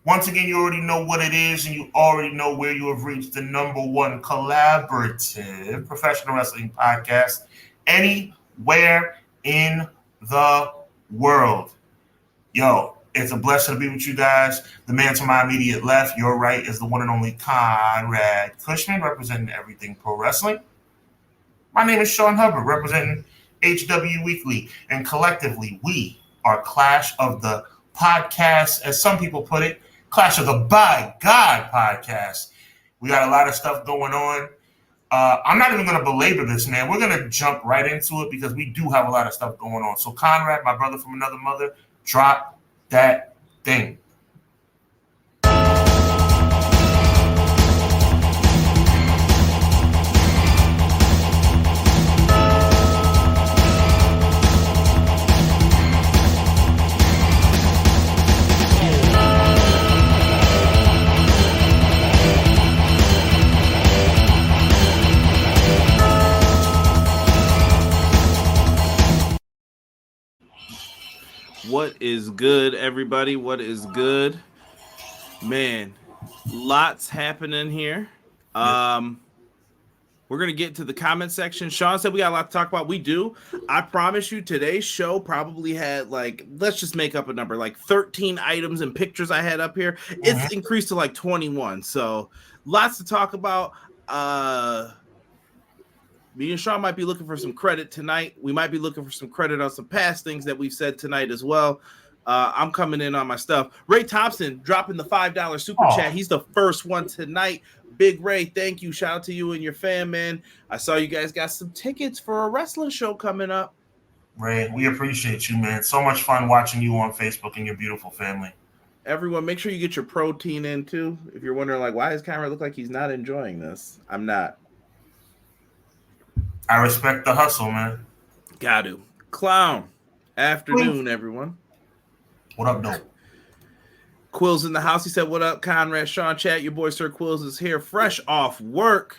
Once again, you already know what it is, and you already know where you have reached the #1 collaborative professional wrestling podcast anywhere in the world. Yo, it's a blessing to be with you guys. The man to my immediate left, your right, is the one and only Conrad Cushman, representing Everything Pro Wrestling. My name is Sean Hubbard, representing HW Weekly, and collectively, we are Clash of the Podcast, as some people put it, Clash of the By God podcast. We got a lot of stuff going on. I'm not even going to belabor this, man. We're going to jump right into it because we do have a lot of stuff going on. So, Conrad, my brother from another mother, drop that thing. What is good, everybody? What is good? Man, lots happening here. We're going to get to the comment section. Sean said we got a lot to talk about. We do. I promise you, today's show probably had, let's just make up a number, 13 items and pictures I had up here. It's increased to 21. So lots to talk about. Me and Sean might be looking for some credit tonight. We might be looking for some credit on some past things that we've said tonight as well. I'm coming in on my stuff. Ray Thompson dropping the $5 super chat. He's the first one tonight. Big Ray, thank you. Shout out to you and your fam, man. I saw you guys got some tickets for a wrestling show coming up. Ray, we appreciate you, man. So much fun watching you on Facebook and your beautiful family. Everyone, make sure you get your protein in too. If you're wondering, why does Conrad look like he's not enjoying this? I'm not. I respect the hustle, man. Got to. Clown. Afternoon, everyone. What up, though? Quills in the house. He said, what up, Conrad, Sean, chat. Your boy, Sir Quills, is here fresh off work.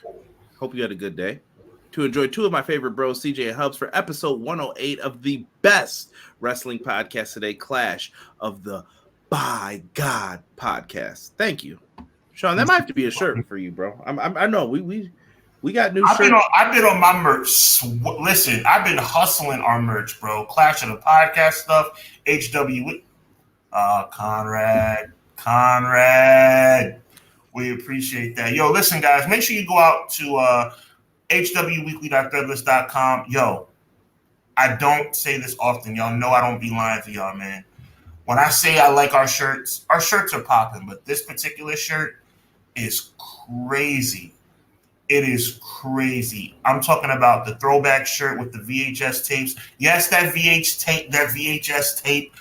Hope you had a good day. To enjoy two of my favorite bros, CJ and Hubs, for episode 108 of the best wrestling podcast today, Clash of the By God podcast. Thank you. Sean, that might have to be a shirt for you, bro. I know. We got new shirts. I've been on my merch. Listen, I've been hustling our merch, bro. Clash of the Podcast stuff, HW. Conrad. We appreciate that. Yo, listen, guys, make sure you go out to hwweekly.threadless.com. Yo, I don't say this often. Y'all know I don't be lying to y'all, man. When I say I like our shirts are popping, but this particular shirt is crazy. It is crazy. I'm talking about the throwback shirt with the VHS tapes. Yes, that VHS tape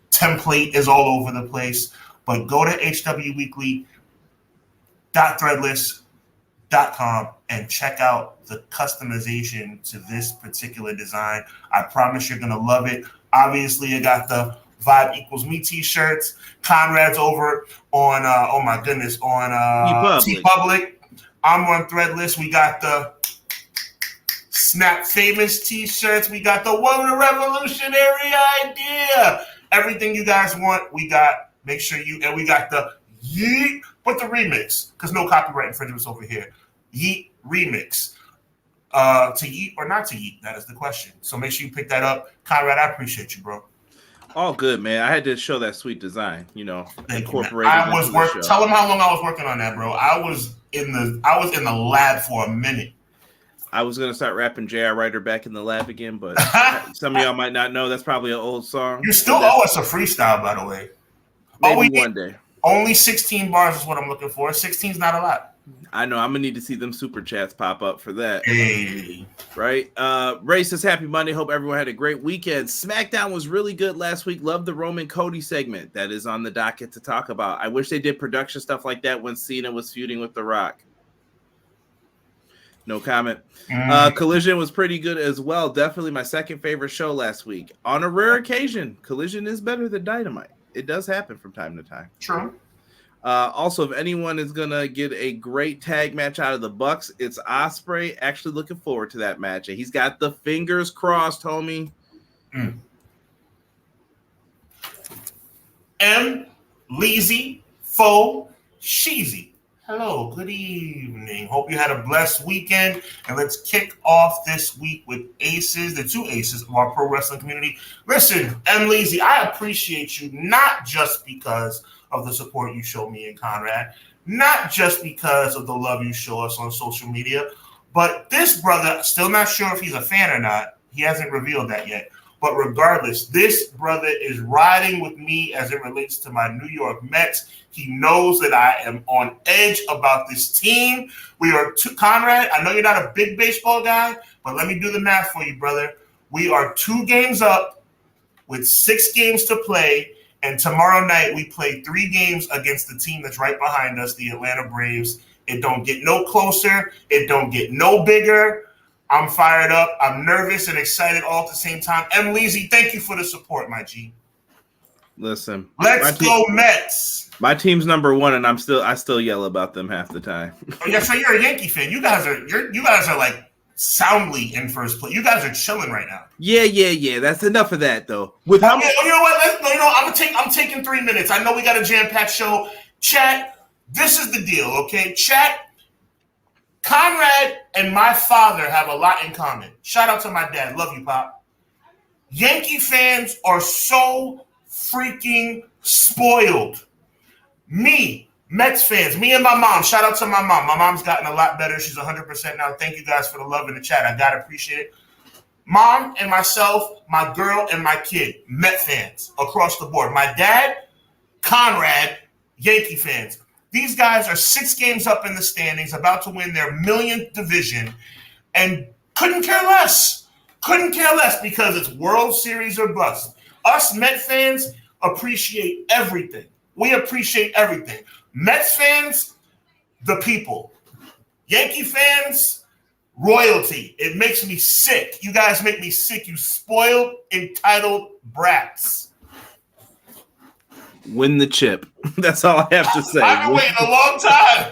template is all over the place. But go to hwweekly.threadless.com and check out the customization to this particular design. I promise you're going to love it. Obviously, you got the Vibe Equals Me t-shirts. Conrad's over on, on TeePublic. I'm on Threadless. We got the Snap Famous t-shirts. We got the Woman Revolutionary Idea. Everything you guys want, we got. Make sure and we got the Yeet, but the remix, because no copyright infringements over here. Yeet remix. To yeet or not to yeet, that is the question. So make sure you pick that up. Conrad, I appreciate you, bro. All good, man. I had to show that sweet design, incorporated. Tell them how long I was working on that, bro. I was in the lab for a minute. I was gonna start rapping J.R. Ryder back in the lab again, but some of y'all might not know that's probably an old song. You still owe us a freestyle, by the way. Maybe one day. Only 16 bars is what I'm looking for. 16 is not a lot. I know. I'm gonna need to see them super chats pop up for that. Hey. Right. Ray says happy Monday. Hope everyone had a great weekend. SmackDown was really good last week. Loved the Roman Cody segment that is on the docket to talk about. I wish they did production stuff like that when Cena was feuding with The Rock. No comment. Collision was pretty good as well. Definitely my second favorite show last week. On a rare occasion, Collision is better than Dynamite. It does happen from time to time. True. Also, if anyone is going to get a great tag match out of the Bucks, it's Ospreay. Actually looking forward to that match. And he's got the fingers crossed, homie. M. Leezy Fo Sheezy. Hello, good evening. Hope you had a blessed weekend. And let's kick off this week with aces, the two aces of our pro wrestling community. Listen, M. Leezy, I appreciate you not just because of the support you show me and Conrad, not just because of the love you show us on social media, but this brother, still not sure if he's a fan or not. He hasn't revealed that yet. But regardless, this brother is riding with me as it relates to my New York Mets. He knows that I am on edge about this team. Conrad, I know you're not a big baseball guy, but let me do the math for you, brother. We are 2 games up with 6 games to play. And tomorrow night, we play 3 games against the team that's right behind us, the Atlanta Braves. It don't get no closer. It don't get no bigger. I'm fired up. I'm nervous and excited all at the same time. M. Leezy, thank you for the support, my G. Listen. Let's go Mets. My team's number 1, and I still yell about them half the time. Oh, yeah, so you're a Yankee fan. You guys are like soundly in first place. You guys are chilling right now. Yeah. That's enough of that, though. You know what? I'm taking 3 minutes. I know we got a jam-packed show. Chat, this is the deal, okay? Chat, Conrad and my father have a lot in common. Shout out to my dad. Love you, Pop. Yankee fans are so freaking spoiled. Me, Mets fans, me and my mom. Shout out to my mom. My mom's gotten a lot better. She's 100% now. Thank you guys for the love in the chat. I got to appreciate it. Mom and myself, my girl and my kid, Met fans across the board. My dad, Conrad, Yankee fans. These guys are 6 games up in the standings, about to win their millionth division, and couldn't care less. Couldn't care less because it's World Series or bust. Us Met fans appreciate everything. We appreciate everything. Mets fans, the people. Yankee fans, royalty. It makes me sick. You guys make me sick, you spoiled, entitled brats. Win the chip. That's all I have to say. I've been waiting a long time.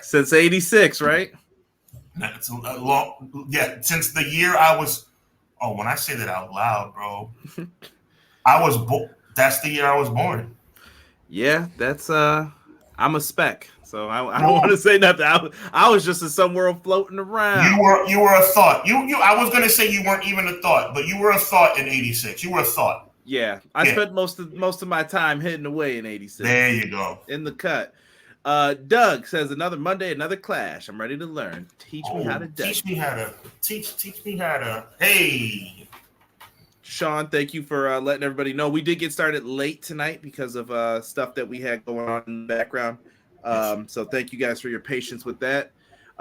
Since 86, right? That's a long, yeah, since the year I was, when I say that out loud, bro, that's the year I was born. Yeah, that's, I'm a speck, so I don't want to say nothing. I was just in some world floating around. You were a thought. I was going to say you weren't even a thought, but you were a thought in 86. You were a thought. Yeah, I spent most of my time hidden away in 86. There you go. In the cut. Doug says, another Monday, another clash. I'm ready to learn. Teach me how to teach me how to. Hey. Sean, thank you for letting everybody know. We did get started late tonight because of stuff that we had going on in the background. So thank you guys for your patience with that.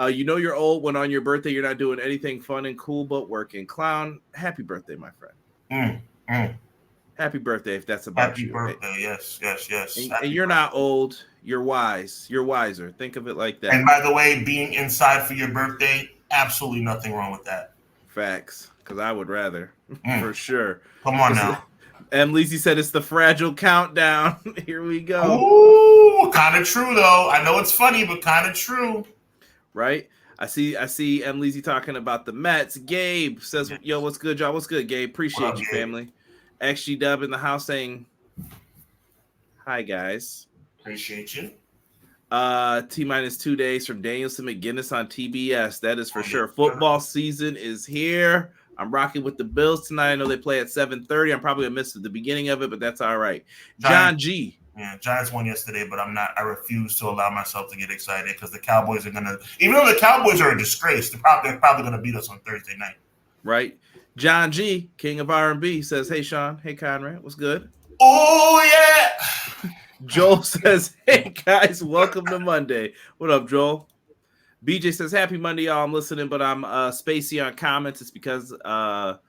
You know you're old when on your birthday you're not doing anything fun and cool but working. Clown, happy birthday, my friend. Happy birthday if that's about you. Happy birthday, yes. And you're not old. You're wise. You're wiser. Think of it like that. And by the way, being inside for your birthday, absolutely nothing wrong with that. Facts, because I would rather, for sure. Come on now. M. Lizzie said it's the fragile countdown. Here we go. Ooh, kind of true, though. I know it's funny, but kind of true. Right? I see M. Lizzie talking about the Mets. Gabe says, yo, what's good, y'all? What's good, Gabe? Appreciate you, family. XG Dub in the house saying, hi, guys. Appreciate you. T-minus 2 days from Danielson McGinnis on TBS. That is for sure. Football season is here. I'm rocking with the Bills tonight. I know they play at 7:30. I'm probably going to miss the beginning of it, but that's all right. John G. Yeah, Giants won yesterday, but I refuse to allow myself to get excited because the Cowboys are going to, even though the Cowboys are a disgrace, they're probably going to beat us on Thursday night. Right. John G, king of R&B, says, hey, Sean. Hey, Conrad. What's good? Oh, yeah. Joel says, hey, guys, welcome to Monday. What up, Joel? BJ says, happy Monday, y'all. I'm listening, but I'm spacey on comments. It's because I'm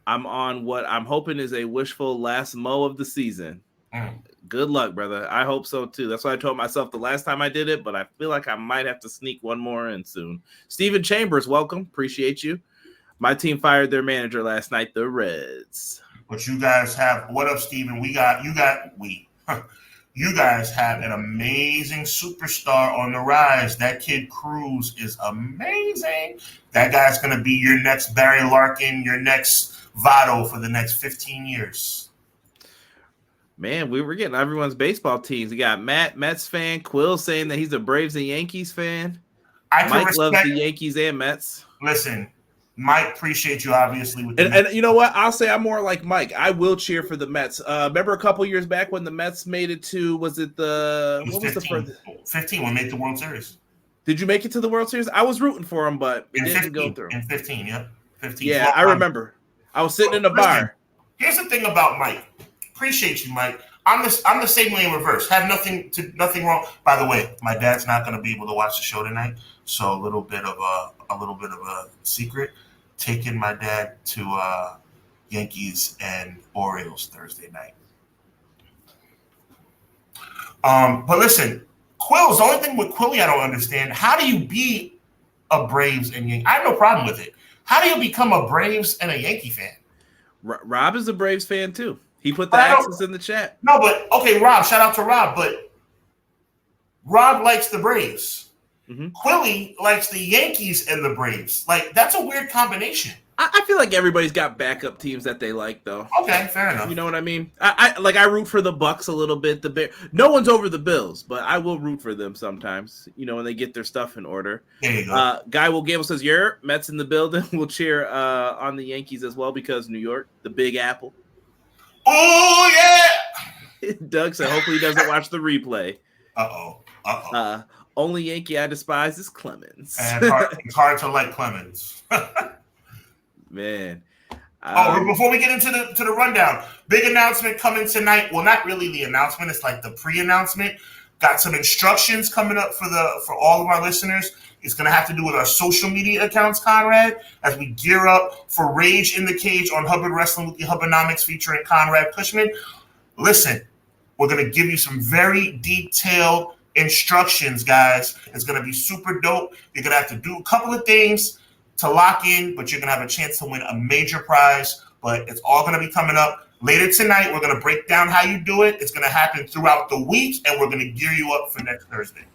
on what I'm hoping is a wishful last mow of the season. Good luck, brother. I hope so, too. That's what I told myself the last time I did it, but I feel like I might have to sneak one more in soon. Stephen Chambers, welcome. Appreciate you. My team fired their manager last night, the Reds. But you guys have, what up, Steven? You guys have an amazing superstar on the rise. That kid Cruz is amazing. That guy's going to be your next Barry Larkin, your next Votto for the next 15 years. Man, we were getting everyone's baseball teams. We got Mets fan, Quill saying that he's a Braves and Yankees fan. Mike loves the Yankees and Mets. Listen, Mike, appreciate you obviously with and you know what? I'll say I'm more like Mike. I will cheer for the Mets. Remember a couple years back when the Mets made it to what was the furthest? 15 when we made the World Series. Did you make it to the World Series? I was rooting for them, but it didn't go through. In 15, yep. 15. Yeah, I remember. I was sitting in a bar. Here's the thing about Mike. Appreciate you, Mike. I'm the same way in reverse. Have nothing wrong. By the way, my dad's not going to be able to watch the show tonight, so a little bit of a secret. Taking my dad to Yankees and Orioles Thursday night. But listen, Quills. The only thing with Quilly I don't understand. How do you be a Braves and Yankee? I have no problem with it. How do you become a Braves and a Yankee fan? Rob is a Braves fan too. He put the axis in the chat. No, but okay, Rob. Shout out to Rob. But Rob likes the Braves. Mm-hmm. Quilly likes the Yankees and the Braves. Like, that's a weird combination. I feel like everybody's got backup teams that they like, though. Okay, fair enough. You know what I mean? I root for the Bucks a little bit. No one's over the Bills, but I will root for them sometimes. You know, when they get their stuff in order. There you go. Guy Will Gamble says, "Yeah, Mets in the building." We'll cheer on the Yankees as well because New York, the Big Apple. Oh yeah. Doug said, "Hopefully he doesn't watch the replay." Uh-oh. Only Yankee I despise is Clemens. And it's hard to like Clemens. Man. Before we get into the rundown, big announcement coming tonight. Well, not really the announcement. It's like the pre-announcement. Got some instructions coming up for all of our listeners. It's going to have to do with our social media accounts, Conrad, as we gear up for Rage in the Cage on Hubbard Wrestling with the Hubbernomics featuring Conrad Cushman. Listen, we're going to give you some very detailed instructions, guys. It's going to be super dope. You're going to have to do a couple of things to lock in, but you're going to have a chance to win a major prize. But it's all going to be coming up later tonight. We're going to break down how you do it. It's going to happen throughout the week, and we're going to gear you up for next Thursday.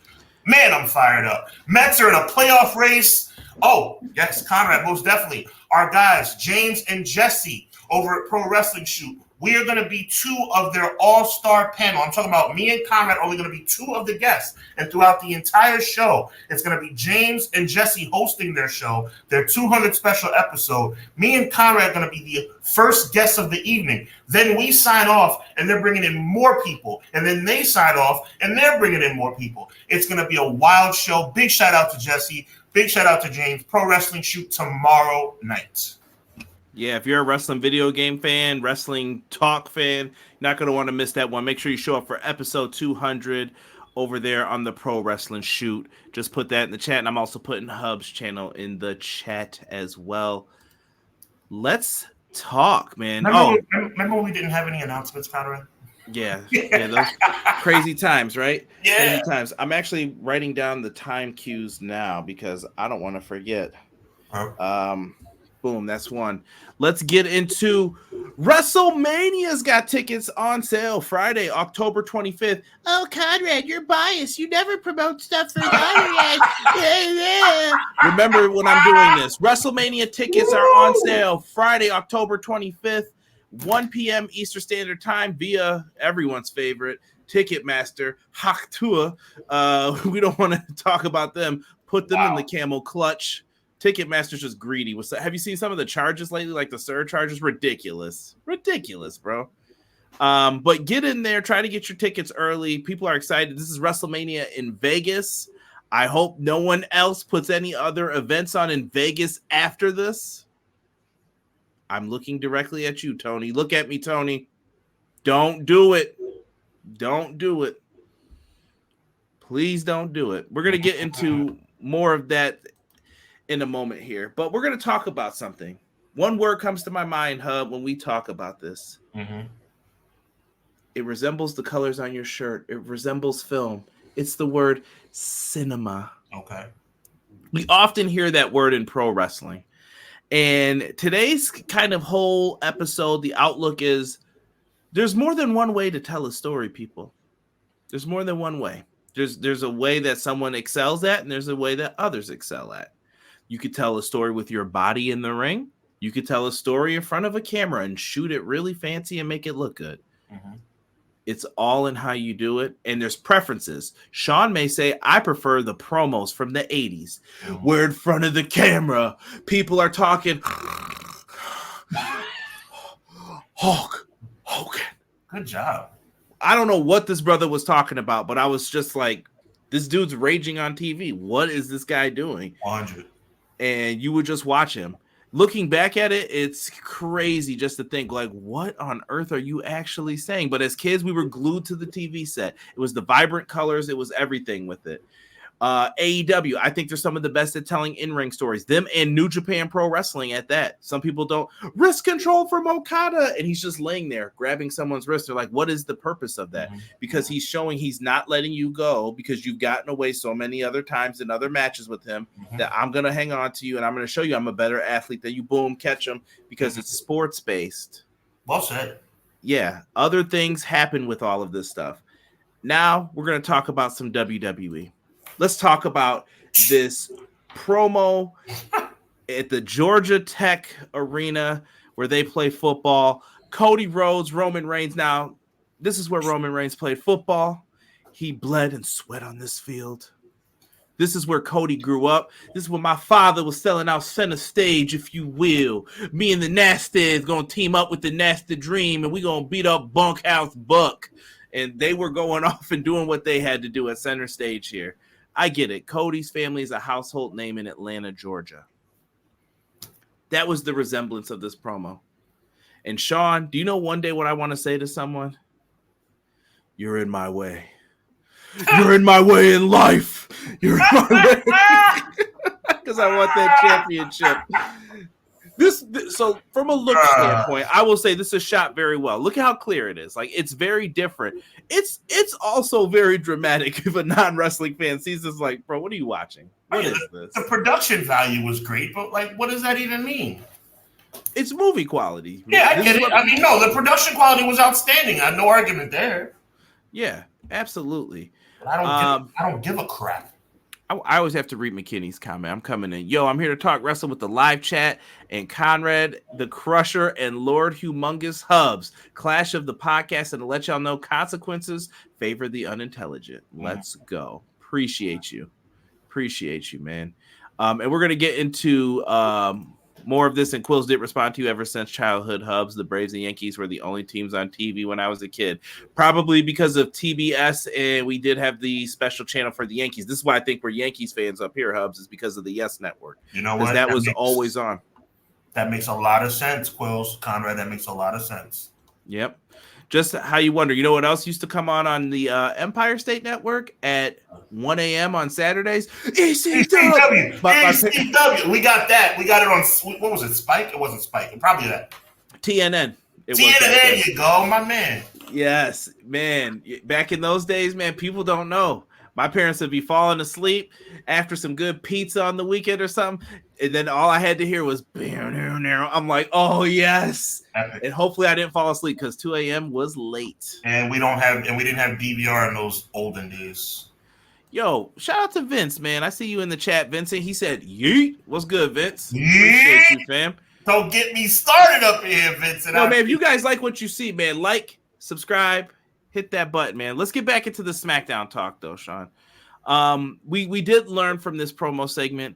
Man, I'm fired up. Mets are in a playoff race. Oh, yes, Conrad, most definitely. Our guys, James and Jesse over at Pro Wrestling Shoot. We are going to be two of their all-star panel. I'm talking about me and Conrad are only going to be two of the guests. And throughout the entire show, it's going to be James and Jesse hosting their show, their 200 special episode. Me and Conrad are going to be the first guests of the evening. Then we sign off, and they're bringing in more people. And then they sign off, and they're bringing in more people. It's going to be a wild show. Big shout-out to Jesse. Big shout-out to James. Pro Wrestling Shoot tomorrow night. Yeah, if you're a wrestling video game fan, wrestling talk fan, you're not going to want to miss that one. Make sure you show up for episode 200 over there on the Pro Wrestling Shoot. Just put that in the chat, and I'm also putting Hub's channel in the chat as well. Let's talk, man. Remember when we didn't have any announcements, Conrad? Yeah, those crazy times, right? Yeah. Crazy times. I'm actually writing down the time cues now because I don't want to forget. Boom, that's one. Let's get into WrestleMania's got tickets on sale Friday, October 25th. Oh, Conrad, you're biased. You never promote stuff for Conrad. Remember when I'm doing this. WrestleMania tickets are on sale Friday, October 25th, 1 p.m. Eastern Standard Time via everyone's favorite, Ticketmaster, Haktua. We don't want to talk about them. Put them in the camel clutch. Ticketmaster's just greedy. Have you seen some of the charges lately? Like the surcharges? Ridiculous, bro. But get in there. Try to get your tickets early. People are excited. This is WrestleMania in Vegas. I hope no one else puts any other events on in Vegas after this. I'm looking directly at you, Tony. Look at me, Tony. Don't do it. Don't do it. Please don't do it. We're going to get into more of that in a moment here, but we're going to talk about something. One word comes to my mind, Hub, when we talk about this. Mm-hmm. It resembles the colors on your shirt. It resembles film. It's the word cinema. Okay. We often hear that word in pro wrestling. And today's kind of whole episode, the outlook is there's more than one way to tell a story, people. There's more than one way. There's a way that someone excels at, and there's a way that others excel at. You could tell a story with your body in the ring. You could tell a story in front of a camera and shoot it really fancy and make it look good. Mm-hmm. It's all in how you do it, and there's preferences. Sean may say, I prefer the promos from the 80s, where in front of the camera, people are talking, Hogan. Good job. I don't know what this brother was talking about, but I was just like, this dude's raging on TV. What is this guy doing? 100. And you would just watch him. Looking back at it, it's crazy just to think, like, what on earth are you actually saying? But as kids, we were glued to the TV set. It was the vibrant colors. It was everything with it. AEW, I think they're some of the best at telling in-ring stories. Them and New Japan Pro Wrestling at that. Some people don't. Wrist control from Okada. And he's just laying there grabbing someone's wrist. They're like, what is the purpose of that? Because he's showing he's not letting you go because you've gotten away so many other times in other matches with him that I'm going to hang on to you and I'm going to show you I'm a better athlete than you. Boom, catch him because it's sports-based. Well said. Yeah, other things happen with all of this stuff. Now we're going to talk about some WWE. Let's talk about this promo at the Georgia Tech Arena where they play football. Cody Rhodes, Roman Reigns. Now, this is where Roman Reigns played football. He bled and sweat on this field. This is where Cody grew up. This is where my father was selling out center stage, if you will. Me and the Nasty is going to team up with the Nasty Dream, and we're going to beat up Bunkhouse Buck. And they were going off and doing what they had to do at center stage here. I get it. Cody's family is a household name in Atlanta, Georgia. That was the resemblance of this promo. And Sean, do you know one day what I want to say to someone? You're in my way. You're in my way in life. You're in my way. Because I want that championship. So from a look standpoint, I will say this is shot very well. Look at how clear it is. Like, it's very different. It's also very dramatic if a non-wrestling fan sees this like, bro, what are you watching? What is this? The production value was great, but like, what does that even mean? It's movie quality. Yeah, I get it. I mean, no, the production quality was outstanding. I have no argument there. Yeah, absolutely. I don't give a crap. I always have to read McKinney's comment. I'm coming in. Yo, I'm here to talk wrestling with the live chat and Conrad, the Crusher, and Lord Humongous Hubs. Clash of the podcast, and to let y'all know, consequences favor the unintelligent. Let's go. Appreciate you, man. And we're going to get into more of this, and Quills did respond to you ever since childhood. Hubs, the Braves and Yankees were the only teams on TV when I was a kid, probably because of TBS, and we did have the special channel for the Yankees. This is why I think we're Yankees fans up here, Hubs, is because of the Yes Network. You know what? That was always on. That makes a lot of sense, Quills. Conrad, that makes a lot of sense. Yep. Just how you wonder. You know what else used to come on the Empire State Network at 1 a.m. on Saturdays? ECW. ECW. We got that. We got it on, what was it, Spike? It wasn't Spike. Probably that. TNN. There you go, my man. Yes, man. Back in those days, man, people don't know. My parents would be falling asleep after some good pizza on the weekend or something, and then all I had to hear was, I'm like, oh, yes. Epic. And hopefully I didn't fall asleep because 2 a.m. was late. And we didn't have DVR in those olden days. Yo, shout out to Vince, man. I see you in the chat, Vincent. He said, yeet. What's good, Vince? Yeet. Appreciate you, fam. Don't get me started up here, Vincent. No, man, if you guys like what you see, man, like, subscribe, hit that button, man. Let's get back into the SmackDown talk, though, Sean. We did learn from this promo segment.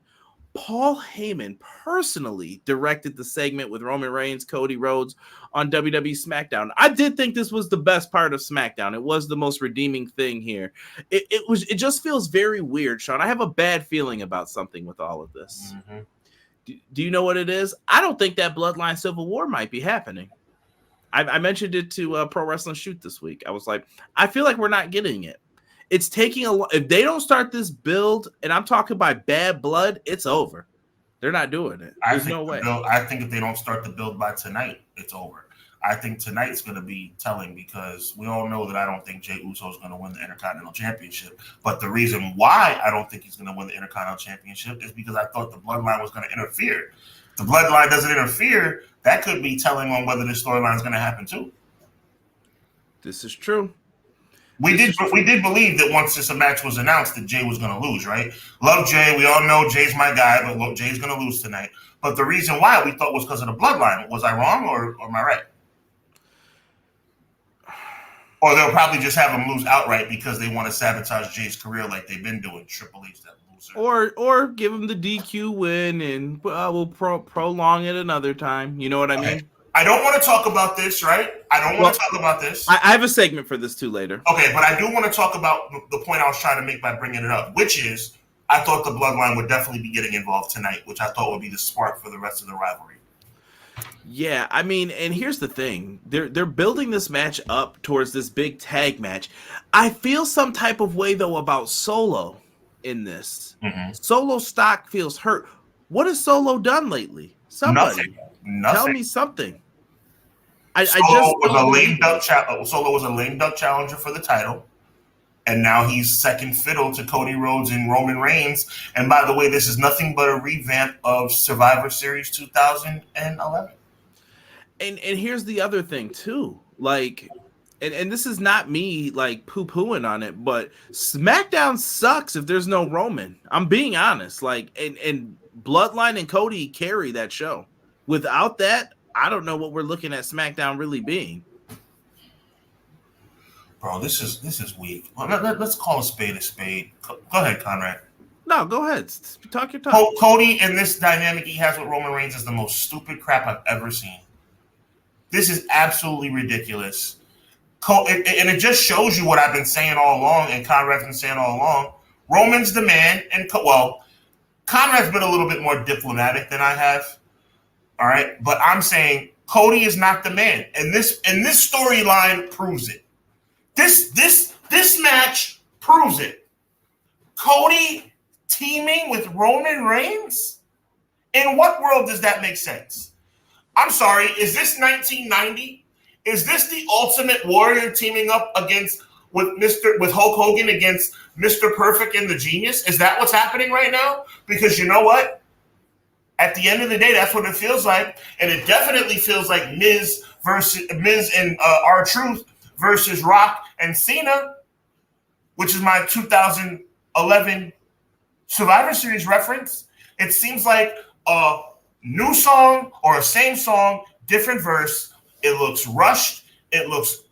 Paul Heyman personally directed the segment with Roman Reigns, Cody Rhodes on WWE SmackDown. I did think this was the best part of SmackDown. It was the most redeeming thing here. It just feels very weird, Sean. I have a bad feeling about something with all of this. Mm-hmm. Do you know what it is? I don't think that Bloodline Civil War might be happening. I mentioned it to Pro Wrestling Shoot this week. I was like, I feel like we're not getting it. It's taking a lot. If they don't start this build, and I'm talking by bad blood, it's over. They're not doing it. There's no way. I think if they don't start the build by tonight, it's over. I think tonight's going to be telling because we all know that I don't think Jey Uso is going to win the Intercontinental Championship. But the reason why I don't think he's going to win the Intercontinental Championship is because I thought the Bloodline was going to interfere. If the Bloodline doesn't interfere, that could be telling on whether this storyline is going to happen too. This is true. We did believe that once this match was announced that Jey was going to lose, right? Love Jey. We all know Jey's my guy, but look, Jey's going to lose tonight. But the reason why we thought was because of the Bloodline. Was I wrong or am I right? Or they'll probably just have him lose outright because they want to sabotage Jay's career like they've been doing. Triple H, that loser. Or give him the DQ win and we'll prolong it another time. You know what I mean? I don't want to talk about this, right? I don't want to talk about this. I have a segment for this too later. Okay, but I do want to talk about the point I was trying to make by bringing it up, which is I thought the Bloodline would definitely be getting involved tonight, which I thought would be the spark for the rest of the rivalry. Yeah, I mean, and here's the thing. They're building this match up towards this big tag match. I feel some type of way, though, about Solo in this. Mm-hmm. Solo stock feels hurt. What has Solo done lately? Somebody. Nothing. Tell me something. Solo was a lame duck challenger for the title. And now he's second fiddle to Cody Rhodes and Roman Reigns. And by the way, this is nothing but a revamp of Survivor Series 2011. And here's the other thing too, like, and this is not me like poo-pooing on it, but SmackDown sucks if there's no Roman. I'm being honest, like, and Bloodline and Cody carry that show. Without that, I don't know what we're looking at SmackDown really being. Bro, this is weak. Let's call a spade a spade. Go ahead, Conrad. No, go ahead. Talk your talk. Cody and this dynamic he has with Roman Reigns is the most stupid crap I've ever seen. This is absolutely ridiculous. And it just shows you what I've been saying all along and Conrad's been saying all along. Roman's the man. And, Conrad's been a little bit more diplomatic than I have. All right? But I'm saying Cody is not the man. And this storyline proves it. This match proves it. Cody teaming with Roman Reigns? In what world does that make sense? I'm sorry, is this 1990? Is this the Ultimate Warrior teaming up with Hulk Hogan against Mr. Perfect and the Genius? Is that what's happening right now? Because you know what? At the end of the day, that's what it feels like. And it definitely feels like Miz and R-Truth versus Rock and Cena, which is my 2011 Survivor Series reference. It seems like a new song or a same song, different verse. It looks rushed. It looks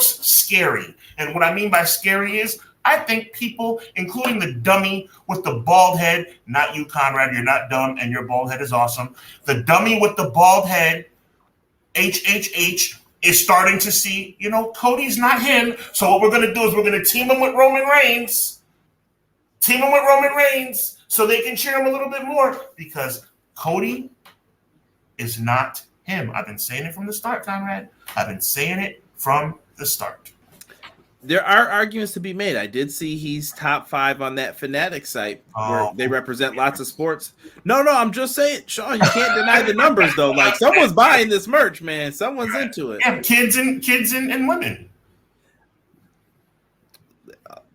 scary. And what I mean by scary is I think people, including the dummy with the bald head, not you, Conrad, you're not dumb and your bald head is awesome. The dummy with the bald head, HHH, is starting to see, Cody's not him. So what we're going to do is we're going to team him with Roman Reigns. So they can cheer him a little bit more because Cody is not him. I've been saying it from the start, Conrad. I've been saying it from the start. There are arguments to be made. I did see he's top 5 on that Fanatic site where they represent lots of sports. No, I'm just saying, Sean, you can't deny the numbers though. Like someone's buying this merch, man. Someone's into it. Yeah, kids and women.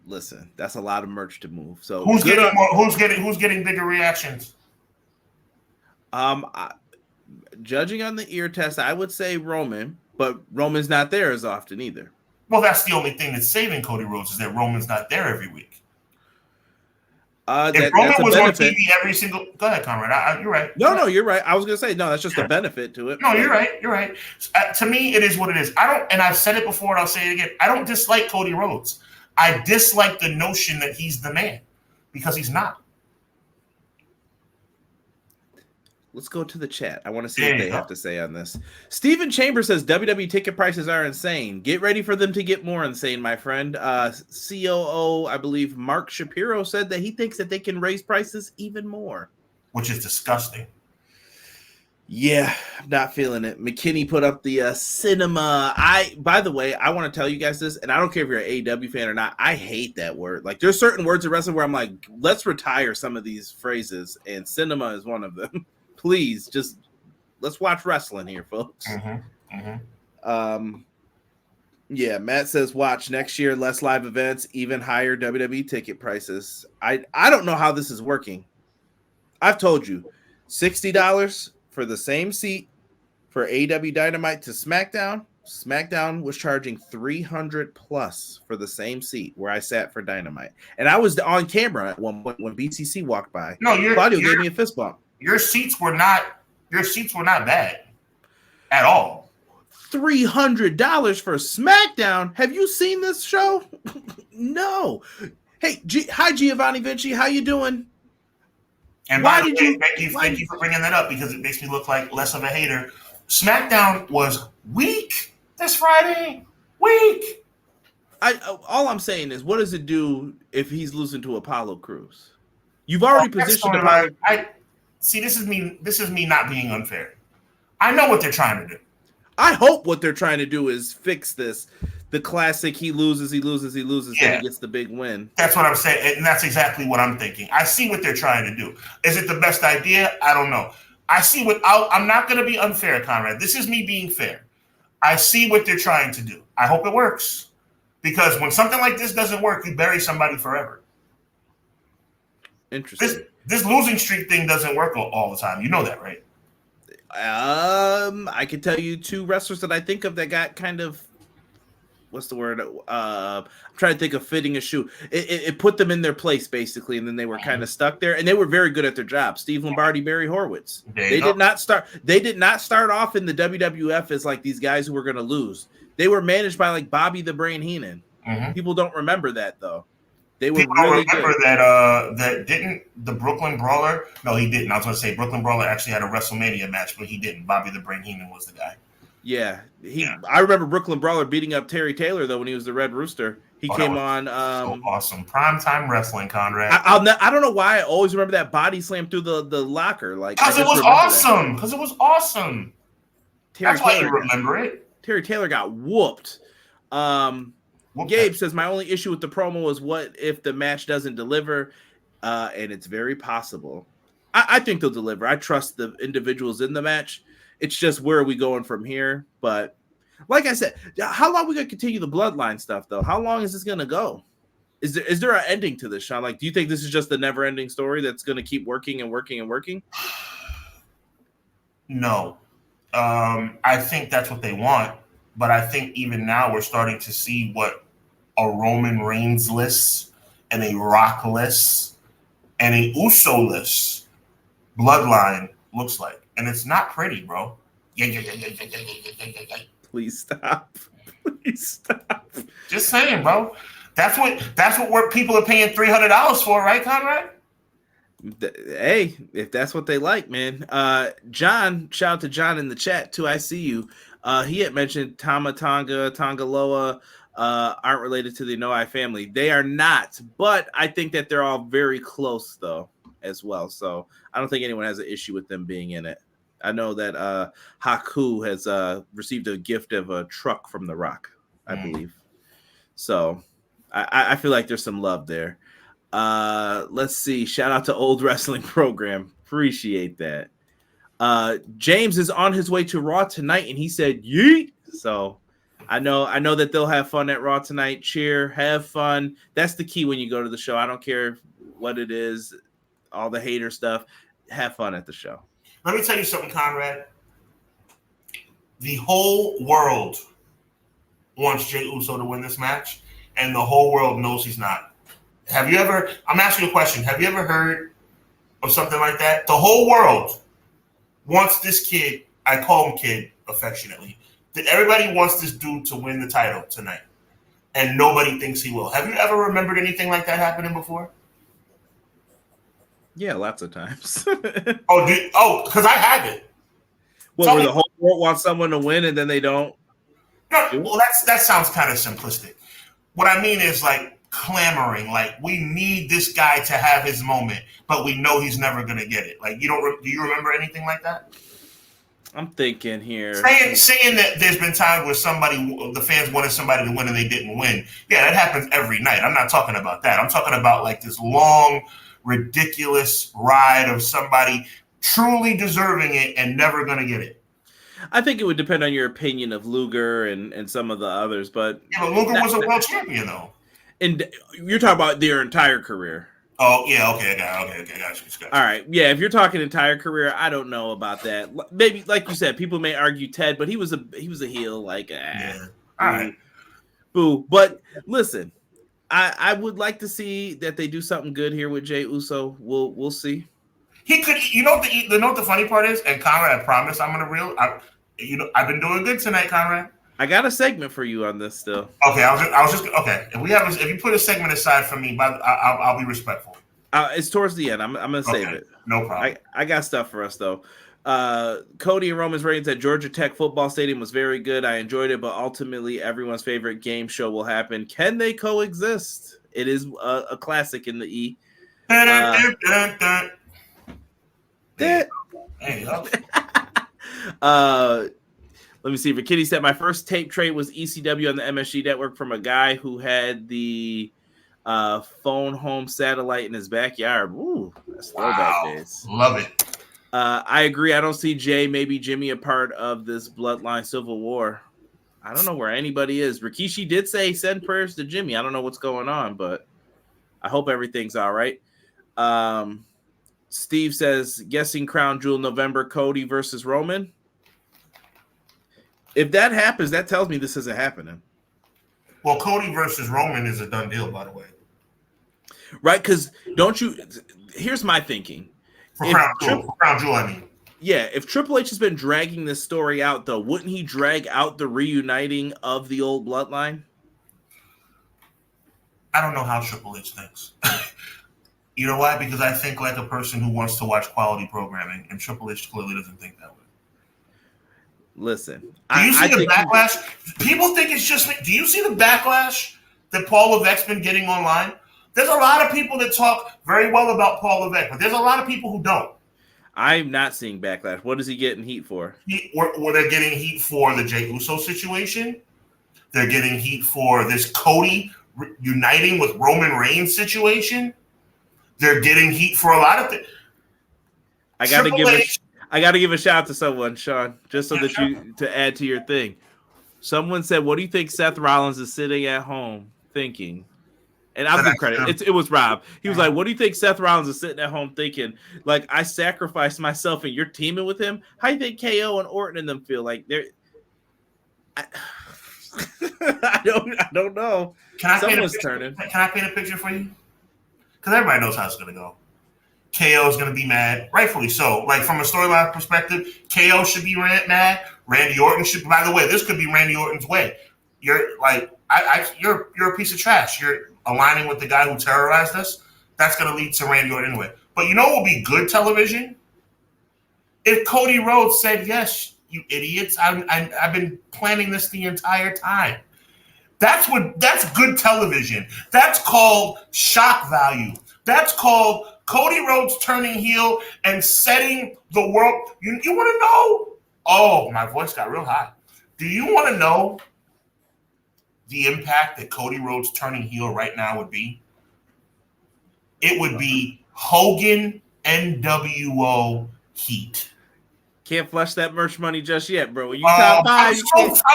Listen, that's a lot of merch to move. So who's getting bigger reactions? Judging on the ear test, I would say Roman, but Roman's not there as often either. Well, that's the only thing that's saving Cody Rhodes is that Roman's not there every week. If Roman was on TV every single, go ahead, Conrad. You're right. No, you're right. I was gonna say no. That's just a benefit to it. No, you're right. To me, it is what it is. And I've said it before, and I'll say it again. I don't dislike Cody Rhodes. I dislike the notion that he's the man because he's not. Let's go to the chat. I want to see what they have to say on this. Stephen Chambers says WWE ticket prices are insane. Get ready for them to get more insane, my friend. COO, I believe Mark Shapiro said that he thinks that they can raise prices even more. Which is disgusting. Yeah, I'm not feeling it. McKinney put up the cinema. By the way, I want to tell you guys this, and I don't care if you're an AEW fan or not. I hate that word. Like, there's certain words in wrestling where I'm like, let's retire some of these phrases, and cinema is one of them. Please, just let's watch wrestling here, folks. Yeah, Matt says watch next year, less live events, even higher WWE ticket prices. I don't know how this is working. I've told you, $60 for the same seat for AEW Dynamite to SmackDown. SmackDown was charging $300 plus for the same seat where I sat for Dynamite, and I was on camera at one point when BCC walked by. No, Claudio gave me a fist bump. Your seats were not bad at all. $300 for SmackDown. Have you seen this show? No. Hey, hi Giovanni Vinci. How you doing? And by the way, thank you for bringing that up because it makes me look like less of a hater. SmackDown was weak this Friday. Weak. All I'm saying is, what does it do if he's losing to Apollo Crews? You've already positioned Apollo. See, this is me not being unfair. I know what they're trying to do. I hope what they're trying to do is fix this. The classic, he loses, then he gets the big win. That's what I'm saying, and that's exactly what I'm thinking. I see what they're trying to do. Is it the best idea? I don't know. I'm not going to be unfair, Conrad. This is me being fair. I see what they're trying to do. I hope it works. Because when something like this doesn't work, you bury somebody forever. Interesting. This losing streak thing doesn't work all the time. You know that, right? I can tell you 2 wrestlers that I think of that got kind of, what's the word? I'm trying to think of fitting a shoe. It put them in their place basically, and then they were kind of stuck there. And they were very good at their job. Steve Lombardi, Barry Horowitz. They did not start off in the WWF as like these guys who were going to lose. They were managed by like Bobby the Brain Heenan. Mm-hmm. People don't remember that though. They were really good. that didn't the Brooklyn Brawler? No, he didn't. I was going to say Brooklyn Brawler actually had a WrestleMania match, but he didn't. Bobby the Brain Heenan was the guy. Yeah, I remember Brooklyn Brawler beating up Terry Taylor though when he was the Red Rooster. He came on. So awesome, primetime wrestling, Conrad. I don't know why I always remember that body slam through the locker, like because it was awesome. Because it was awesome. That's why you remember it. Terry Taylor got whooped. Gabe says, my only issue with the promo is what if the match doesn't deliver? And it's very possible. I think they'll deliver. I trust the individuals in the match. It's just where are we going from here? But like I said, how long are we going to continue the bloodline stuff, though? How long is this going to go? Is there an ending to this, Sean? Like, do you think this is just a never-ending story that's going to keep working and working and working? No. I think that's what they want, but I think even now we're starting to see what a Roman Reigns-less and a Rock-less and a Uso-less bloodline looks like. And it's not pretty, bro. Please stop. Please stop. Just saying, bro. That's what people are paying $300 for, right, Conrad? Hey, if that's what they like, man. John, shout out to John in the chat too. I see you. He had mentioned Tongaloa aren't related to the Noai family. They are not, but I think that they're all very close though as well. So I don't think anyone has an issue with them being in it. I know that Haku has received a gift of a truck from The Rock, I believe. So I feel like there's some love there. Let's see. Shout out to Old Wrestling Program. Appreciate that. James is on his way to Raw tonight, and he said, yeet. So I know that they'll have fun at Raw tonight. Cheer, have fun. That's the key when you go to the show. I don't care what it is, all the hater stuff. Have fun at the show. Let me tell you something, Conrad. The whole world wants Jey Uso to win this match, and the whole world knows he's not. I'm asking you a question. Have you ever heard of something like that? The whole world wants this kid, I call him kid affectionately, that everybody wants this dude to win the title tonight, and nobody thinks he will. Have you ever remembered anything like that happening before? Yeah, lots of times. Because I have it. Well, where the whole world wants someone to win and then they don't? No, well, that sounds kind of simplistic. What I mean is like clamoring, like we need this guy to have his moment, but we know he's never going to get it. Like do you remember anything like that? I'm thinking here. Saying that there's been times where the fans wanted somebody to win and they didn't win. Yeah, that happens every night. I'm not talking about that. I'm talking about like this long, ridiculous ride of somebody truly deserving it and never going to get it. I think it would depend on your opinion of Luger and some of the others, but Luger was a world champion though. And you're talking about their entire career. Oh yeah, okay, gotcha. All right, yeah. If you're talking entire career, I don't know about that. Maybe, like you said, people may argue Ted, but he was a heel. Like, yeah. All right, boo. But listen, I would like to see that they do something good here with Jey Uso. We'll see. He could. You know what the funny part is, and Conrad, I promise I'm gonna I've been doing good tonight, Conrad. I got a segment for you on this still. Okay, I was just okay. If you put a segment aside for me, but I'll be respectful. It's towards the end. I'm gonna save it. No problem. I got stuff for us though. Cody and Roman's reigns at Georgia Tech Football Stadium was very good. I enjoyed it, but ultimately everyone's favorite game show will happen. Can they coexist? It is a classic in the E. Let me see. Kitty said my first tape trade was ECW on the MSG network from a guy who had the phone home satellite in his backyard. Ooh, that's throwback days. Love it. I agree. I don't see Jay, maybe Jimmy, a part of this bloodline civil war. I don't know where anybody is. Rikishi did say send prayers to Jimmy. I don't know what's going on, but I hope everything's all right. Steve says, guessing Crown Jewel November, Cody versus Roman. If that happens, that tells me this isn't happening. Well, Cody versus Roman is a done deal, by the way. Right? Because don't you... Here's my thinking. For Crown Jewel, I mean. Yeah, if Triple H has been dragging this story out, though, wouldn't he drag out the reuniting of the old bloodline? I don't know how Triple H thinks. You know why? Because I think like a person who wants to watch quality programming, and Triple H clearly doesn't think that way. Listen. Do you see the backlash? People think it's just me. Do you see the backlash that Paul Levesque's been getting online? There's a lot of people that talk very well about Paul Levesque, but there's a lot of people who don't. I'm not seeing backlash. What is he getting heat for? They're getting heat for the Jey Uso situation. They're getting heat for this Cody uniting with Roman Reigns situation. They're getting heat for a lot of things. I got to give a shout out to someone, Sean, just so that you to add to your thing. Someone said, "What do you think Seth Rollins is sitting at home thinking?" And I'll give credit. It was Rob. He was like, "What do you think Seth Rollins is sitting at home thinking? Like, I sacrificed myself and you're teaming with him. How do you think KO and Orton and them feel like they're?" I don't know. Someone's turning. Can I paint a picture for you? Because everybody knows how it's going to go. KO is going to be mad, rightfully so. Like from a storyline perspective, KO should be mad. Randy Orton should. By the way, this could be Randy Orton's way. You're like, you're a piece of trash. You're aligning with the guy who terrorized us. That's going to lead to Randy Orton anyway. But you know what would be good television? If Cody Rhodes said, "Yes, you idiots, I've been planning this the entire time." That's good television. That's called shock value. That's called Cody Rhodes turning heel and setting the world. You want to know? Oh, my voice got real high. Do you want to know the impact that Cody Rhodes turning heel right now would be? It would be Hogan NWO heat. Can't flush that merch money just yet, bro. I'm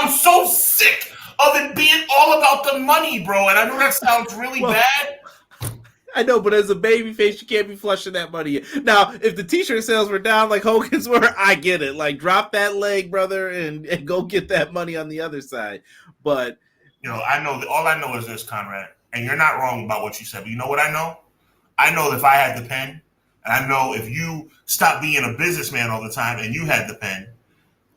so sick of it being all about the money, bro. And I know that sounds really bad. I know, but as a babyface, you can't be flushing that money. Now, if the t-shirt sales were down like Hogan's were, I get it. Like, drop that leg, brother, and go get that money on the other side. But I know that all I know is this, Conrad, and you're not wrong about what you said. But you know what I know? I know that if I had the pen, and I know if you stop being a businessman all the time and you had the pen,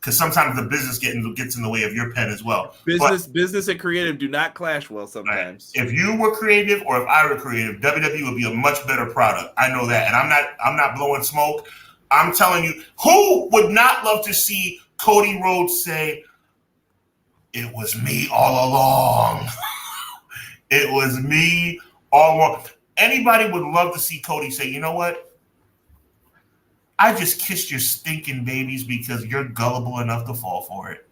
because sometimes the business gets in the way of your pen as well. Business and creative do not clash well sometimes. Right. If you were creative or if I were creative, WWE would be a much better product. I know that. And I'm not blowing smoke. I'm telling you, who would not love to see Cody Rhodes say, "It was me all along." It was me all along. Anybody would love to see Cody say, "You know what? I just kissed your stinking babies because you're gullible enough to fall for it."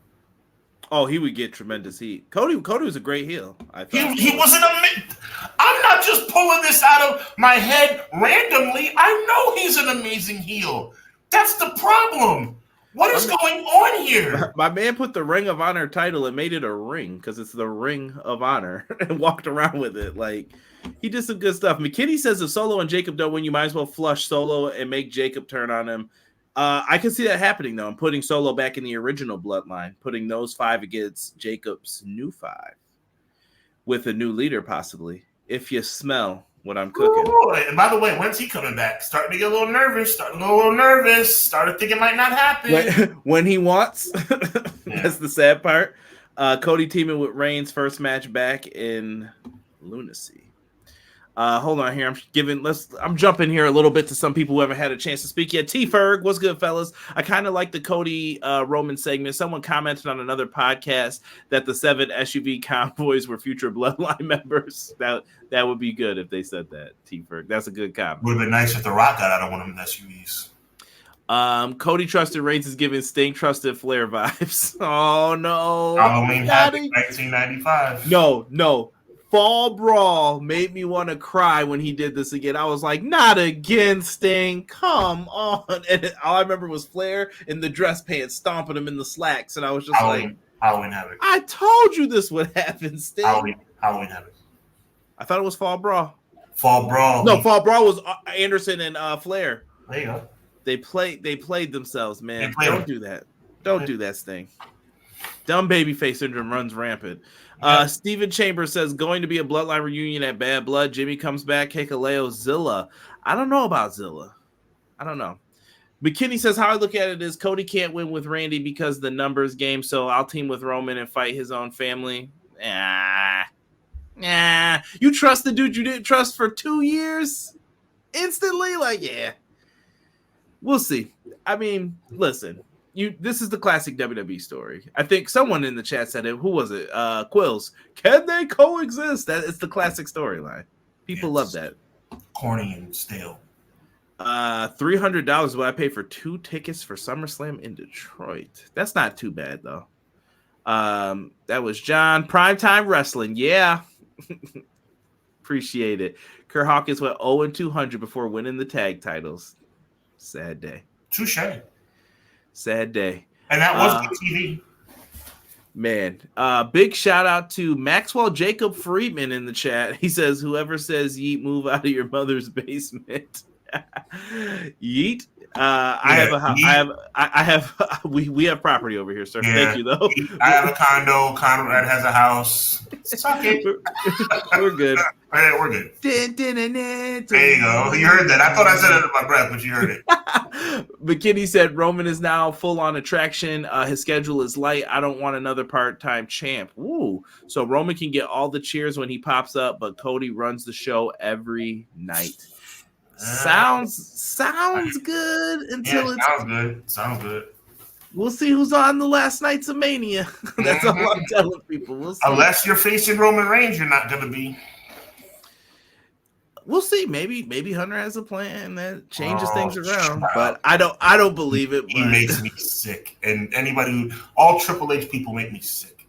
Oh, he would get tremendous heat. Cody was a great heel. I thought he was I'm not just pulling this out of my head randomly. I know he's an amazing heel. That's the problem. What is going on here? My man put the Ring of Honor title and made it a ring because it's the Ring of Honor and walked around with it. Like, he did some good stuff. McKinney says if Solo and Jacob don't win, you might as well flush Solo and make Jacob turn on him. I can see that happening, though. I'm putting Solo back in the original bloodline, putting those 5 against Jacob's new 5 with a new leader, possibly. If you smell what I'm cooking. Ooh, and by the way, when's he coming back? Starting to get a little nervous. Started thinking it might not happen. When he wants. That's the sad part. Cody teaming with Reigns' first match back in Lunacy. Hold on here. I'm jumping here a little bit to some people who haven't had a chance to speak yet. T Ferg, what's good, fellas? I kind of like the Cody Roman segment. Someone commented on another podcast that the 7 SUV convoys were future Bloodline members. That would be good if they said that. T Ferg, that's a good comment. Would have been nice if The Rock got out of one of them SUVs. Cody trusted Reigns is giving Sting trusted Flair vibes. Oh no! Halloween Havoc 1995. No. Fall Brawl made me want to cry when he did this again. I was like, not again, Sting. Come on. And all I remember was Flair in the dress pants stomping him in the slacks. And I was just Halloween Havoc. I told you this would happen, Sting. Halloween Havoc. I thought it was Fall Brawl. Fall Brawl. No, Fall Brawl was Anderson and Flair. There you go. They played themselves, man. Don't do that. Don't do that, Sting. Dumb babyface syndrome runs rampant. Steven Chambers says going to be a Bloodline reunion at Bad Blood. Jimmy comes back. Hikaleo Zilla. I don't know about Zilla. I don't know. McKinney says how I look at it is Cody can't win with Randy because the numbers game. So I'll team with Roman and fight his own family. You trust the dude you didn't trust for 2 years instantly? Like, yeah. We'll see. I mean, listen. This is the classic WWE story. I think someone in the chat said it. Who was it? Quills. Can they coexist? It's the classic storyline. People love that. Corny and stale. $300 is what I paid for 2 tickets for SummerSlam in Detroit. That's not too bad though. That was John. Primetime Wrestling. Yeah. Appreciate it. Kurt Hawkins went 0-200 before winning the tag titles. Sad day. Touche. Sad day. And that was good TV. Man, big shout out to Maxwell Jacob Friedman in the chat. He says, whoever says yeet, move out of your mother's basement. Yeet. We have property over here, sir. Yeah. Thank you, though. I have a condo that has a house. Suck it. We're good. Right, we're good. There you go. You heard that. I thought I said it under my breath, but you heard it. McKinney said Roman is now full on attraction. His schedule is light. I don't want another part-time champ. Ooh. So Roman can get all the cheers when he pops up, but Cody runs the show every night. Sounds good until Sounds good. We'll see who's on the last nights of Mania. That's all I'm telling people. We'll see. Unless you're facing Roman Reigns, you're not going to be. We'll see. Maybe Hunter has a plan that changes things around, but I don't believe it. He makes me sick, and all Triple H people make me sick.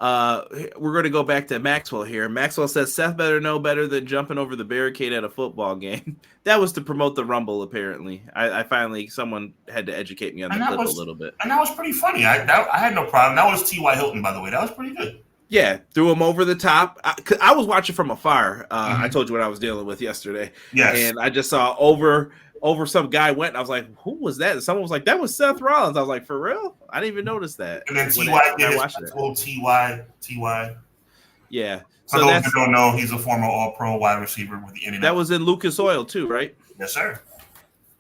We're going to go back to Maxwell here. Maxwell says Seth better know better than jumping over the barricade at a football game. That was to promote the Rumble, apparently. I finally, someone had to educate me on the clip a little bit. And that was pretty funny. I had no problem. That was T.Y. Hilton, by the way. That was pretty good. Yeah, threw him over the top. I was watching from afar. I told you what I was dealing with yesterday. Yes. And I just saw over some guy went, and I was like, who was that? And someone was like, that was Seth Rollins. I was like, for real? I didn't even notice that. And then T.Y. did his full T.Y. Yeah. For those who don't know, he's a former All-Pro wide receiver with the Indianapolis. That was in Lucas Oil too, right? Yes, sir.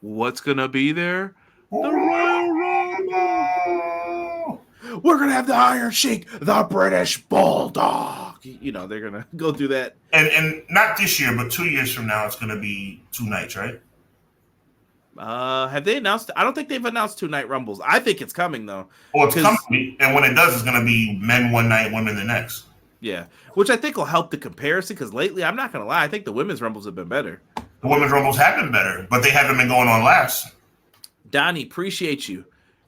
What's going to be there? The Royal Rumble! We're going to have the Iron Sheik, the British Bulldog. You know, they're going to go through that. And not this year, but 2 years from now, it's going to be 2 nights, right? Have they announced? I don't think they've announced 2 night Rumbles. I think it's coming, though. Well, it's coming. And when it does, it's going to be men one night, women the next. Yeah, which I think will help the comparison because lately, I'm not going to lie, I think the women's Rumbles have been better. The women's Rumbles have been better, but they haven't been going on last. Donnie, appreciate you.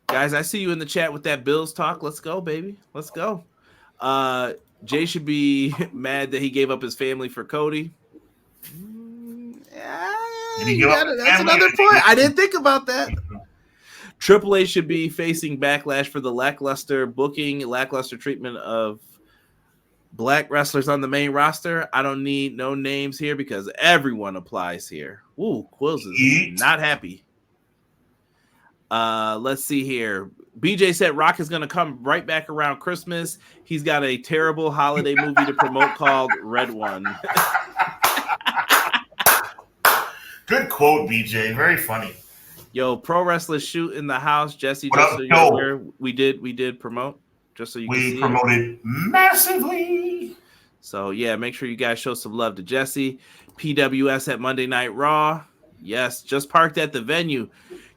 Guys, I see you in the chat with that Bills talk. Let's go, baby. Let's go. Jay should be mad that he gave up his family for Cody. That's another point. I didn't think about that. Triple H should be facing backlash for the lackluster booking, lackluster treatment of black wrestlers on the main roster. I don't need no names here because everyone applies here. Ooh, Quills is not happy. Let's see here. BJ said Rock is going to come right back around Christmas. He's got a terrible holiday movie to promote called Red One. Good quote, BJ. Very funny. Yo, Pro Wrestler Shoot in the house, Jesse. What just up, so you're aware, we did promote, just so you can see. We promoted massively. So yeah, make sure you guys show some love to Jesse. PWS at Monday Night Raw. Yes, just parked at the venue.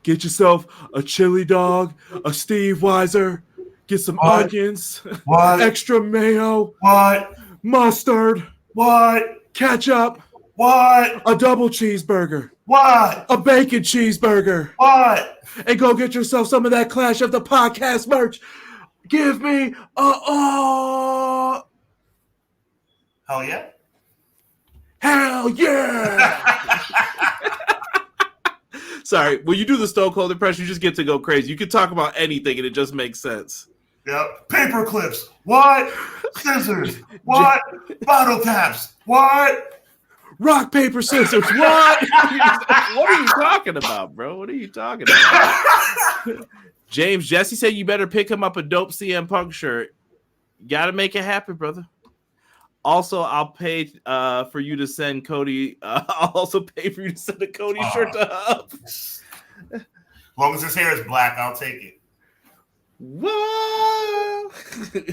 Get yourself a chili dog, a Steve Weiser. Get some onions. What? Extra mayo. What? Mustard. What? Ketchup. What? A double cheeseburger. What? A bacon cheeseburger. What? And go get yourself some of that Clash of the Podcast merch. Give me Hell yeah. Hell yeah. Sorry, when you do the Stone Cold impression, you just get to go crazy. You can talk about anything and it just makes sense. Yep. Paper clips. What? Scissors. What? Bottle caps. What? Rock, paper, scissors. What? What are you talking about, bro? What are you talking about? James, Jesse said you better pick him up a dope CM Punk shirt. Got to make it happen, brother. Also, I'll pay for you to send Cody. I'll also pay for you to send a Cody shirt to Hub. As long as his hair is black, I'll take it. Whoa!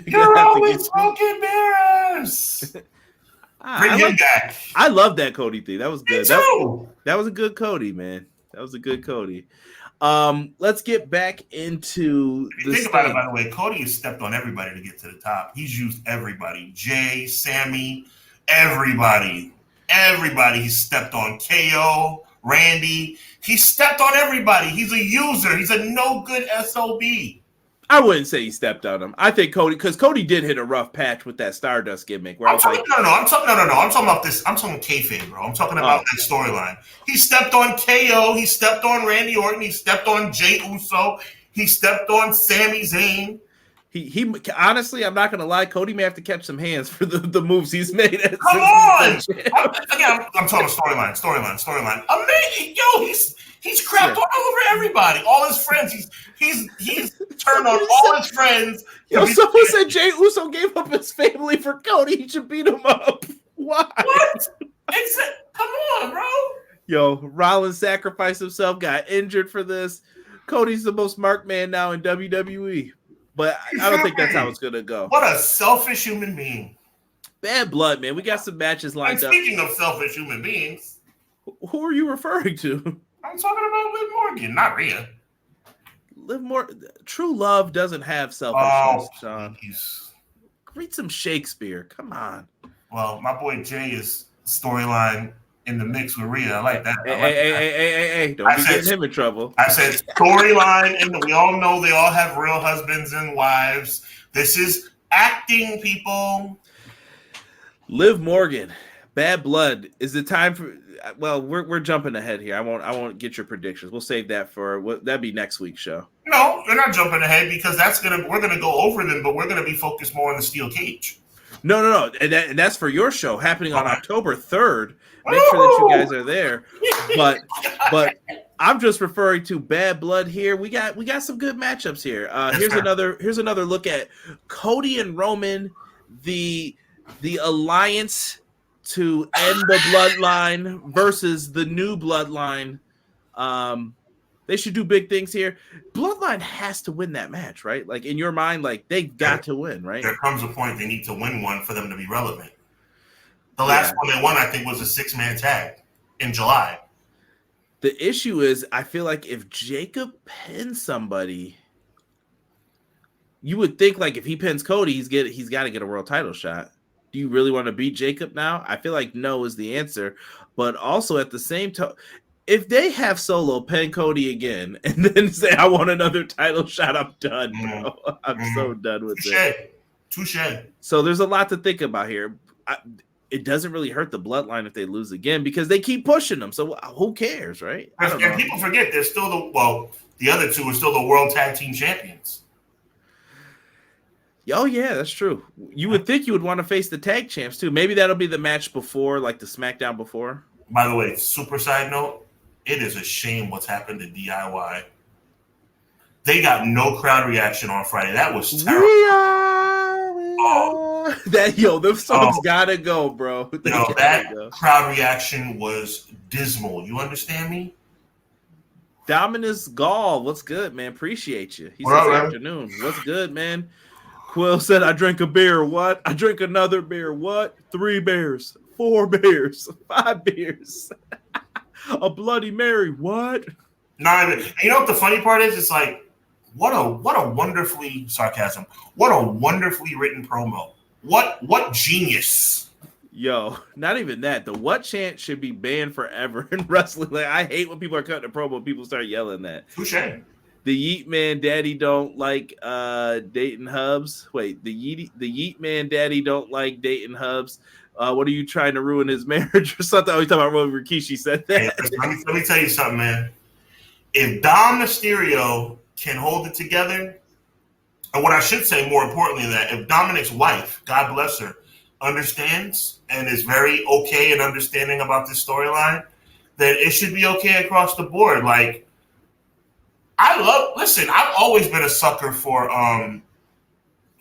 You're always smoking mirrors. Bring him back. I love that Cody thing. That was good. Me too. That was a good Cody, man. That was a good Cody. Let's get back into the think about it, by the way. Cody has stepped on everybody to get to the top. He's used everybody. Jay, Sammy, everybody. Everybody he's stepped on. KO, Randy. He stepped on everybody. He's a user. He's a no good SOB. I wouldn't say he stepped on him. I think Cody, because Cody did hit a rough patch with that Stardust gimmick. Where I'm talking about this. I'm talking kayfabe, bro. I'm talking about that storyline. He stepped on KO. He stepped on Randy Orton. He stepped on Jey Uso. He stepped on Sami Zayn. He honestly, I'm not gonna lie. Cody may have to catch some hands for the moves he's made. Come on! I'm talking storyline. Amazing, yo, he's crapped all over everybody, all his friends. He's turned on all his friends. Yo, someone said Jey Uso gave up his family for Cody. He should beat him up. Why? What? Come on, bro. Yo, Rollins sacrificed himself, got injured for this. Cody's the most marked man now in WWE. But I don't think that's how it's going to go. What a selfish human being. Bad blood, man. We got some matches lined up. Speaking of selfish human beings. Who are you referring to? I'm talking about Liv Morgan, not Rhea. True love doesn't have selfishness, Sean. Read some Shakespeare. Come on. Well, my boy Jay is storyline in the mix with Rhea. I like that. Hey. Don't be getting him in trouble. I said storyline, and we all know they all have real husbands and wives. This is acting, people. Liv Morgan, Bad Blood. Is it time for? Well, we're jumping ahead here. I won't get your predictions. We'll save that for that'd be next week's show. No, you're not jumping ahead because we're gonna go over them, but we're gonna be focused more on the steel cage. No, and that's for your show happening on October 3rd. Make sure that you guys are there. But I'm just referring to Bad Blood here. We got some good matchups here. Here's another look at Cody and Roman, the alliance to end the bloodline versus the new bloodline. They should do big things here. Bloodline has to win that match, right? Like in your mind, like they've got to win, right? There comes a point they need to win one for them to be relevant. The last one they won, I think, was a 6-man tag in July. The issue is, I feel like if Jacob pins somebody, you would think like if he pins Cody, he's got to get a world title shot. Do you really want to beat Jacob now? I feel like no is the answer. But also at the same time, if they have Solo pin Cody again and then say, I want another title shot, I'm done, bro. I'm so done with it. Touche. So there's a lot to think about here. It doesn't really hurt the bloodline if they lose again because they keep pushing them. So who cares, right? And people forget they're still the other two are still the World Tag Team Champions. Oh, yeah, that's true. You would think you would want to face the tag champs, too. Maybe that'll be the match before, like the SmackDown before. By the way, super side note, it is a shame what's happened to DIY. They got no crowd reaction on Friday. That was terrible. Those songs gotta go, bro. That crowd reaction was dismal. You understand me? Dominus Gall, what's good, man? Appreciate you. He says afternoon. What's good, man? Quill said, I drank a beer. What? I drink another beer. What? 3 beers, 4 beers, 5 beers. A Bloody Mary. What? Not even. You know what the funny part is? It's like, what a wonderfully sarcasm. What a wonderfully written promo. What genius. Yo, not even that. The what chant should be banned forever in wrestling. Like, I hate when people are cutting a promo, people start yelling that. Touche. The Yeet Man Daddy don't like Dayton Hubs. Wait, the Yeet Man Daddy don't like Dayton Hubs. What are you trying to ruin his marriage or something? Oh, you talking about Roman Rikishi said that. Hey, let me tell you something, man. If Dom Mysterio can hold it together, and what I should say more importantly than that, if Dominic's wife, God bless her, understands and is very okay and understanding about this storyline, then it should be okay across the board. Like, I've always been a sucker for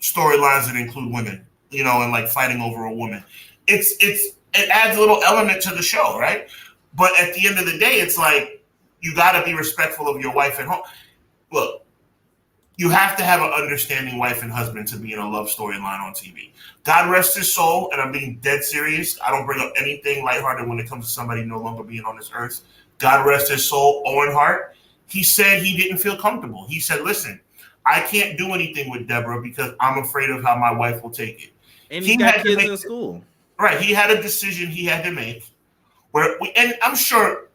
storylines that include women, and like fighting over a woman. It adds a little element to the show, right? But at the end of the day, it's like you got to be respectful of your wife at home. Look, you have to have an understanding wife and husband to be in a love storyline on TV. God rest his soul, and I'm being dead serious. I don't bring up anything lighthearted when it comes to somebody no longer being on this earth. God rest his soul, Owen Hart. He said he didn't feel comfortable. He said, listen, I can't do anything with Deborah because I'm afraid of how my wife will take it. And he got kids in school. Right. He had a decision he had to make. And I'm sure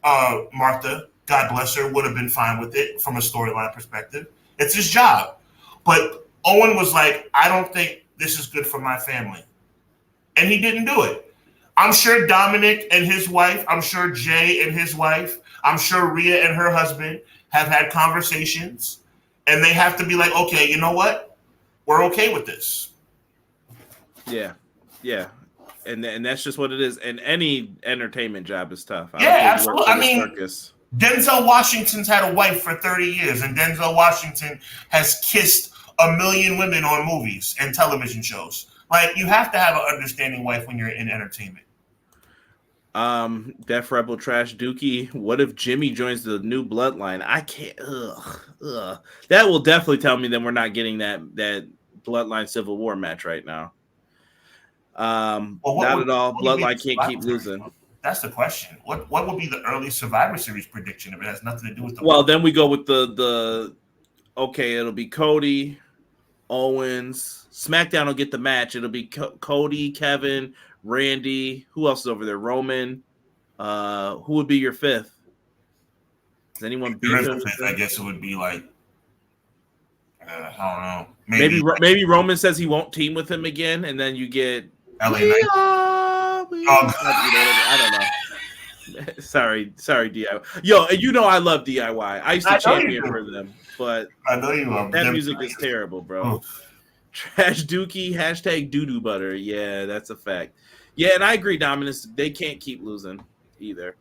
Martha, God bless her, would have been fine with it from a storyline perspective. It's his job. But Owen was like, I don't think this is good for my family. And he didn't do it. I'm sure Dominic and his wife, I'm sure Jay and his wife, I'm sure Rhea and her husband have had conversations. And they have to be like, okay, you know what? We're okay with this. Yeah. Yeah. And that's just what it is. And any entertainment job is tough. Yeah, absolutely. I mean, Denzel Washington's had a wife for 30 years, and Denzel Washington has kissed a million women on movies and television shows. Like, you have to have an understanding wife when you're in entertainment. Def Rebel Trash Dookie. What if Jimmy joins the new bloodline? I can't. Ugh. That will definitely tell me that we're not getting that bloodline Civil War match right now. Not at all. Bloodline can't keep losing. That's the question. What would be the early Survivor Series prediction if it has nothing to do with the? Well, then we go with the. Okay, it'll be Cody, Owens. SmackDown will get the match. It'll be Cody, Kevin, Randy. Who else is over there? Roman. Who would be your fifth? Does anyone beat him? I guess it would be like. I don't know. Maybe Roman says he won't team with him again, and then you get LA Knight. I don't know. Sorry, DIY. Yo, I love DIY. I used to champion for them, but I know you love that music is terrible, bro. Trash Dookie, hashtag doo-doo butter. Yeah, that's a fact. Yeah, and I agree, Dominus. They can't keep losing either.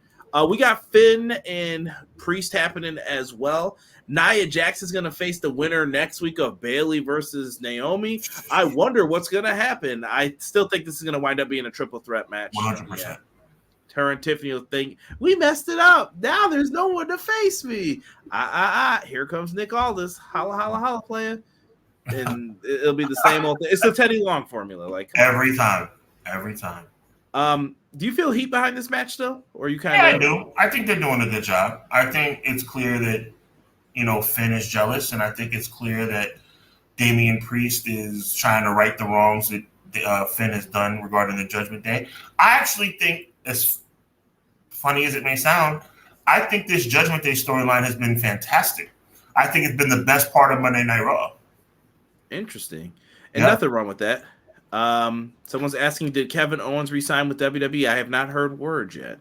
We got Finn and Priest happening as well. Nia Jackson's going to face the winner next week of Bayley versus Naomi. I wonder what's going to happen. I still think this is going to wind up being a triple threat match. 100%. Yeah. Her and Tiffany will think, we messed it up. Now there's no one to face me. Here comes Nick Aldis. Holla, holla, holla, player. And it'll be the same old thing. It's the Teddy Long formula. Like every time. Do you feel heat behind this match still? Or you kind of? Yeah, I do. I think they're doing a good job. I think it's clear that, Finn is jealous, and I think it's clear that Damian Priest is trying to right the wrongs that Finn has done regarding the Judgment Day. I actually think, as funny as it may sound, I think this Judgment Day storyline has been fantastic. I think it's been the best part of Monday Night Raw. Interesting. And nothing wrong with that. Someone's asking, did Kevin Owens resign with WWE? I have not heard words yet.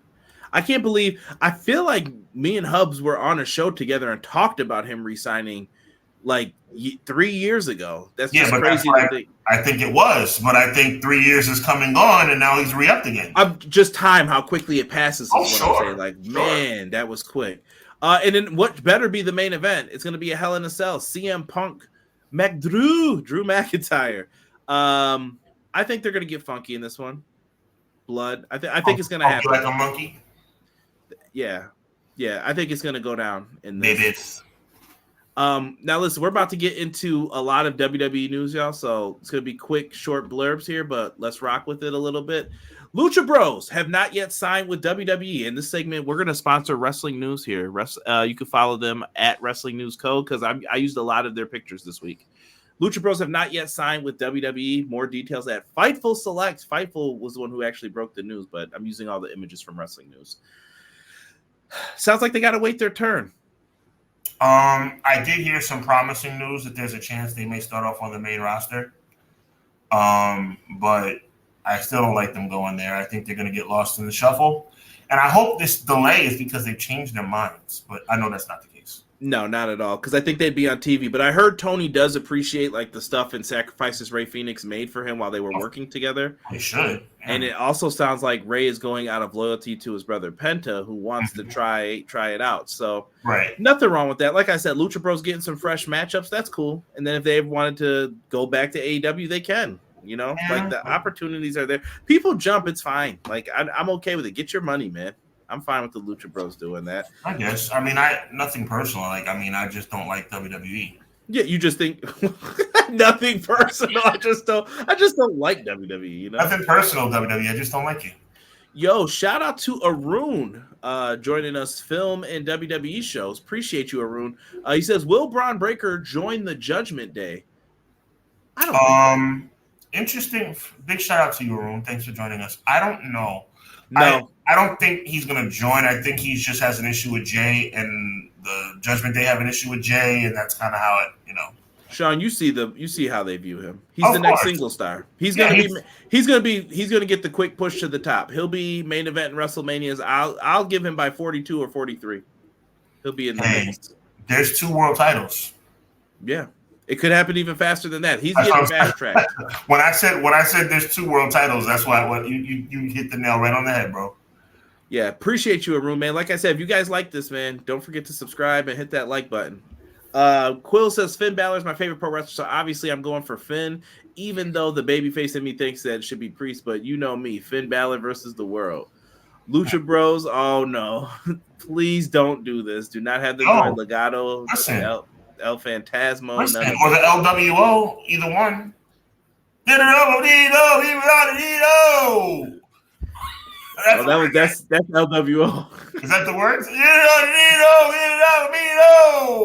I can't believe, I feel like me and Hubs were on a show together and talked about him resigning like 3 years ago. That's just crazy to think. I think it was, but I think 3 years has come and gone, and now he's re-upped again. I'm just time how quickly it passes. I'm saying. Like, man, that was quick. And then what better be the main event? It's going to be a Hell in a Cell. CM Punk, Drew McIntyre. I think they're going to get funky in this one. Blood. I think it's going to happen. Like a monkey? Yeah. I think it's going to go down in this. It is. Now listen, we're about to get into a lot of WWE news, y'all. So it's going to be quick, short blurbs here, but let's rock with it a little bit. Lucha Bros have not yet signed with WWE. In this segment, we're going to sponsor Wrestling News here. You can follow them at Wrestling News Co. because I used a lot of their pictures this week. Lucha Bros have not yet signed with WWE. More details at Fightful Select. Fightful was the one who actually broke the news, but I'm using all the images from Wrestling News. Sounds like they got to wait their turn. I did hear some promising news that there's a chance they may start off on the main roster. But I still don't like them going there. I think they're going to get lost in the shuffle. And I hope this delay is because they've changed their minds. But I know that's not the case. No, not at all. Because I think they'd be on TV. But I heard Tony does appreciate like the stuff and sacrifices Rey Fenix made for him while they were working together. He should. Yeah. And it also sounds like Rey is going out of loyalty to his brother Penta, who wants to try it out. So nothing wrong with that. Like I said, Lucha Bros getting some fresh matchups. That's cool. And then if they wanted to go back to AEW, they can. You know, like the opportunities are there. People jump. It's fine. Like I'm okay with it. Get your money, man. I'm fine with the Lucha Bros doing that. I guess. I mean, nothing personal. Like, I mean, I just don't like WWE. Yeah, you just think nothing personal. I just don't like WWE. You know, nothing personal, WWE. I just don't like you. Yo, shout out to Arun joining us film and WWE shows. Appreciate you, Arun. He says, will Braun Breaker join the Judgment Day? I don't think interesting. Big shout out to you, Arun. Thanks for joining us. I don't know. No. I don't think he's going to join. I think he just has an issue with Jay, and the Judgment Day have an issue with Jay, and that's kind of how it, you know. Sean, you see how they view him. He's the next single star. He's gonna get the quick push to the top. He'll be main event in WrestleManias. I'll give him by 42 or 43. He'll be in the mix. There's 2 world titles. Yeah. It could happen even faster than that. He's getting fast tracked. when I said there's 2 world titles, that's why you hit the nail right on the head, bro. Yeah, appreciate you, Arun, man. Like I said, if you guys like this, man, don't forget to subscribe and hit that like button. Quill says Finn Balor is my favorite pro wrestler, so obviously I'm going for Finn, even though the babyface in me thinks that it should be Priest, but you know me, Finn Balor versus the world. Lucha Bros, oh no. Please don't do this. Do not have the Legado, El Phantasmo, or the LWO, either one. That's LWO. Is that the words?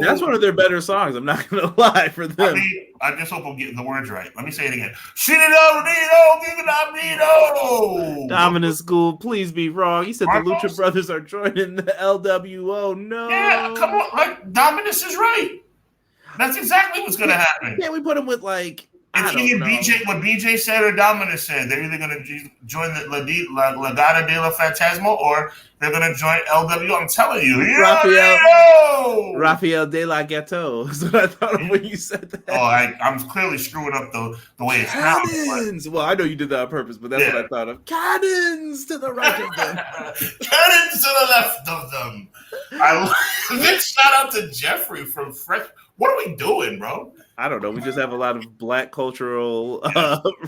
That's one of their better songs. I'm not gonna lie for them. I just hope I'm getting the words right. Let me say it again. Dominant School, please be wrong. He said the Lucha Brothers are joining the LWO. No. Yeah, come on. Like, Dominus is right. That's exactly what's gonna happen. Can't we put him with like? It's either BJ, what BJ said or Dominus said. They're either going to join the Legada de la Fantasma or they're going to join LW. I'm telling you. Rafael de la Ghetto is what I thought of when you said that. Oh, I'm clearly screwing up the way it's Cannons! Well, I know you did that on purpose, but that's what I thought of. Cannons to the right of them. Cannons to the left of them. Big shout out to Jeffrey from Fresh. What are we doing, bro? I don't know. We just have a lot of black cultural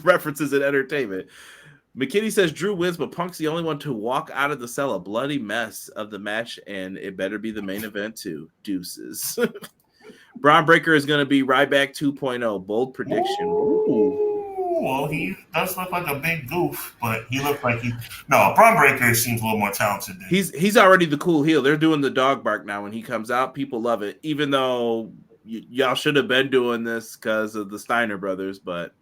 references in entertainment. McKinney says Drew wins, but Punk's the only one to walk out of the cell. A bloody mess of the match, and it better be the main event too. Deuces. Braun Breaker is going to be Ryback 2.0. Bold prediction. Ooh, well, he does look like a big goof, but he looks like Braun Breaker seems a little more talented. He's already the cool heel. They're doing the dog bark now when he comes out. People love it, even though y'all should have been doing this because of the Steiner brothers, but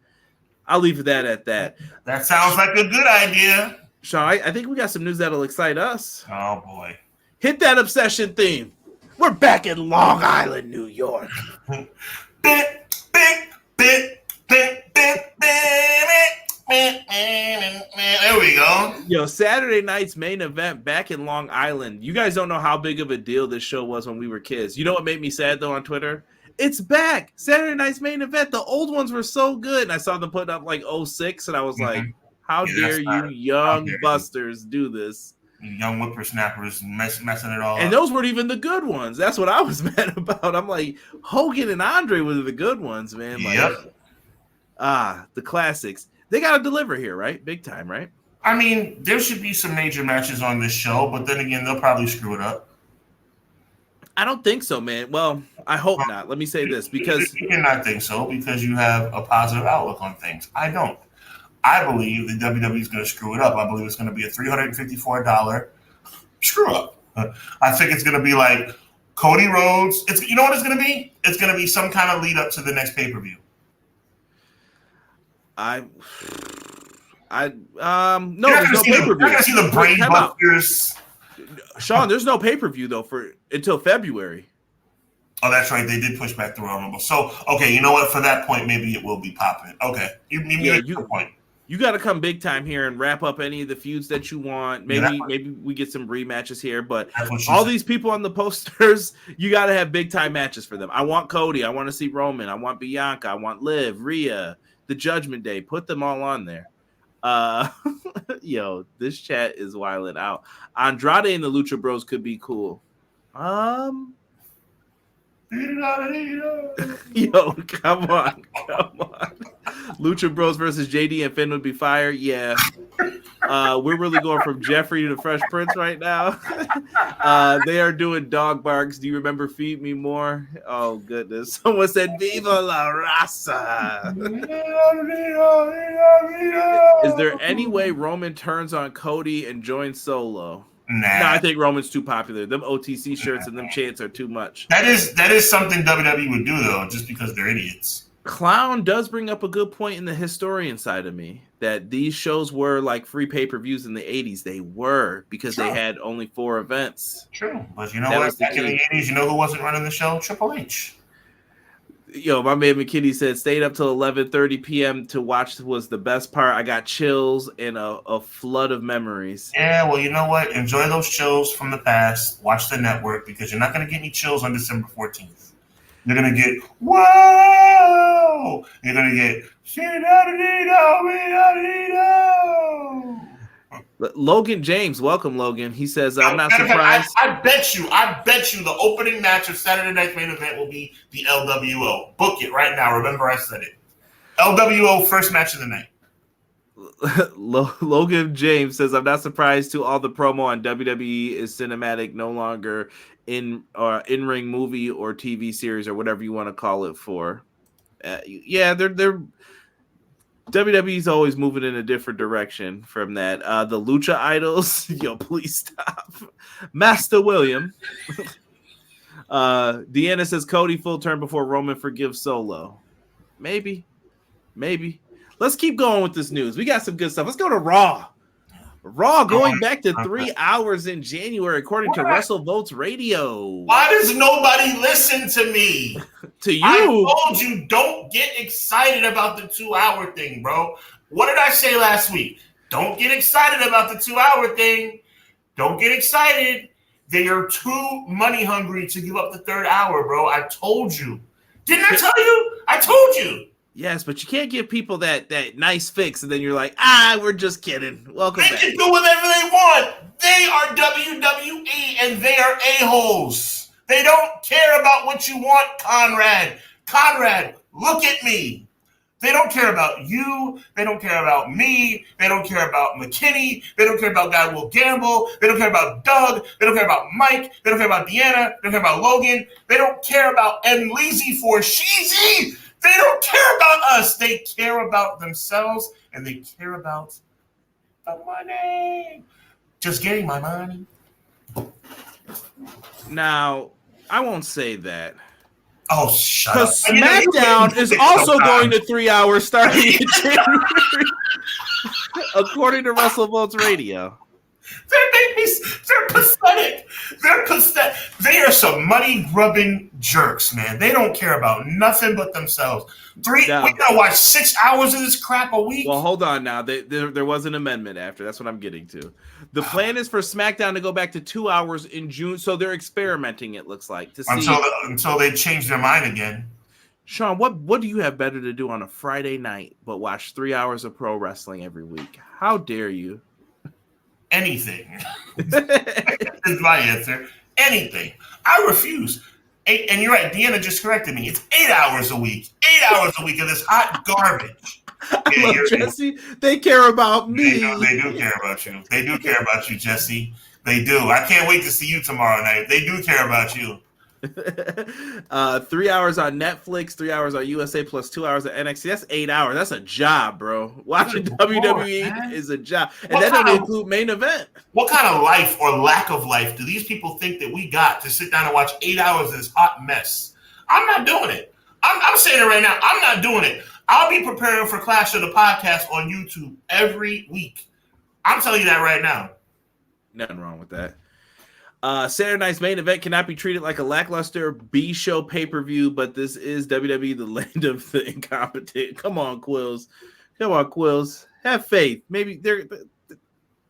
I'll leave that at that. That sounds like a good idea. Sean, I think we got some news that'll excite us. Oh, boy. Hit that obsession theme. We're back in Long Island, New York. There we go. Yo, Saturday night's main event back in Long Island. You guys don't know how big of a deal this show was when we were kids. You know what made me sad, though, on Twitter? It's back. Saturday night's main event. The old ones were so good. And I saw them put up like 06, and I was like, how dare you young busters do this? Young whippersnappers messing it all up. And those weren't even the good ones. That's what I was mad about. I'm like, Hogan and Andre were the good ones, man. Like, the classics. They got to deliver here, right? Big time, right? I mean, there should be some major matches on this show, but then again, they'll probably screw it up. I don't think so, man. Well, I hope not. Let me say this, because you cannot think so because you have a positive outlook on things. I don't. I believe that WWE is going to screw it up. I believe it's going to be a $354 screw up. I think it's going to be like Cody Rhodes. You know what it's going to be? It's going to be some kind of lead up to the next pay-per-view. No, there's no pay-per-view. You're going to see the Brain Busters. Sean, there's no pay-per-view though until February. Oh, that's right. They did push back the Royal Rumble. So, okay, you know what? For that point, maybe it will be popping. Okay, you make your point. You got to come big time here and wrap up any of the feuds that you want. Maybe we get some rematches here, but all these people on the posters, you got to have big time matches for them. I want Cody. I want to see Roman. I want Bianca. I want Liv, Rhea, the Judgment Day. Put them all on there. Yo, this chat is wilding out. Andrade and the Lucha Bros could be cool. Yo, come on. Lucha Bros versus JD and Finn would be fire. Yeah. We're really going from Jeffrey to the Fresh Prince right now. They are doing dog barks. Do you remember Feed Me More? Oh, goodness. Someone said, Viva la Raza. Is there any way Roman turns on Cody and joins Solo? Nah. No, I think Roman's too popular. Them OTC shirts and them chants are too much. That is something WWE would do, though, just because they're idiots. Clown does bring up a good point in the historian side of me, that these shows were like free pay-per-views in the 80s. They were, because they had only 4 events. True. But you know what? Back in the 80s, you know who wasn't running the show? Triple H. Yo, my man McKinney said stayed up till 11:30 p.m. to watch was the best part. I got chills and a flood of memories. Yeah, well, you know what? Enjoy those chills from the past. Watch the network, because you're not going to get any chills on December 14th. You're going to get, whoa! You're going to get, Logan James, welcome, Logan. He says, I'm not surprised. I bet you the opening match of Saturday Night's main event will be the LWO. Book it right now. Remember I said it. LWO first match of the night. Logan James says, I'm not surprised to all the promo on WWE is cinematic, no longer in-ring movie or TV series or whatever you want to call it for. Yeah, they're WWE's always moving in a different direction from that. The Lucha Idols, yo, please stop. Master William. Deanna says Cody full turn before Roman forgives Solo. Maybe. Let's keep going with this news. We got some good stuff. Let's go to Raw. Raw going back to 3 hours in January, according to WrestleVotes Radio. Why does nobody listen to me? To you? I told you, don't get excited about the 2-hour thing, bro. What did I say last week? Don't get excited about the 2-hour thing. Don't get excited. They are too money hungry to give up the 3rd hour, bro. I told you. Didn't I tell you? I told you. Yes, but you can't give people that nice fix, and then you're like, we're just kidding. Welcome back. They can do whatever they want. They are WWE, and they are a-holes. They don't care about what you want, Conrad. Conrad, look at me. They don't care about you. They don't care about me. They don't care about McKinney. They don't care about Guy Will Gamble. They don't care about Doug. They don't care about Mike. They don't care about Deanna. They don't care about Logan. They don't care about M. Lazy for Sheezy. They don't care about us. They care about themselves, and they care about the money. Just getting my money. Now, I won't say that. Oh, shut up. Because SmackDown is also going to 3 hours starting in January, according to WrestleVotes Radio. They're pathetic. They're pathetic. They are some money-grubbing jerks, man. They don't care about nothing but themselves. We gotta watch 6 hours of this crap a week. Well, hold on now. There was an amendment after. That's what I'm getting to. The plan is for SmackDown to go back to 2 hours in June, so they're experimenting, it looks like. Until they change their mind again. Sean, what do you have better to do on a Friday night but watch 3 hours of pro wrestling every week? How dare you? Anything is my answer. Anything. I refuse. And you're right. Deanna just corrected me. It's 8 hours a week. 8 hours a week of this hot garbage. I love Jesse. They care about me. They do care about you. They do care about you, Jesse. They do. I can't wait to see you tomorrow night. They do care about you. 3 hours on Netflix, 3 hours on USA, plus 2 hours at NXT. That's 8 hours. That's a job, bro. Watching WWE is a job, and that doesn't include main event. What kind of life or lack of life do these people think that we got to sit down and watch 8 hours of this hot mess? I'm not doing it. I'm saying it right now. I'm not doing it. I'll be preparing for Clash of the Podcast on YouTube every week. I'm telling you that right now. Nothing wrong with that. Saturday night's main event cannot be treated like a lackluster B-show pay-per-view, but this is WWE, the land of the incompetent. Come on, Quills. Have faith. Maybe they're...